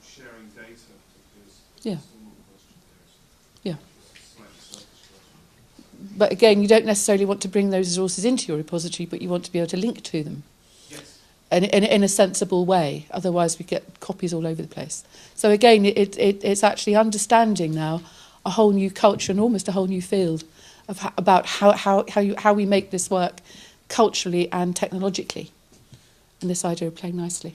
sharing data, because Yeah. it's still not the question there. Yeah. It's a slightly selfish question. But again, you don't necessarily want to bring those resources into your repository, but you want to be able to link to them. Yes. In a sensible way. Otherwise, we get copies all over the place. So again, it's actually understanding now a whole new culture and almost a whole new field about how we make this work culturally and technologically. And this idea of playing nicely.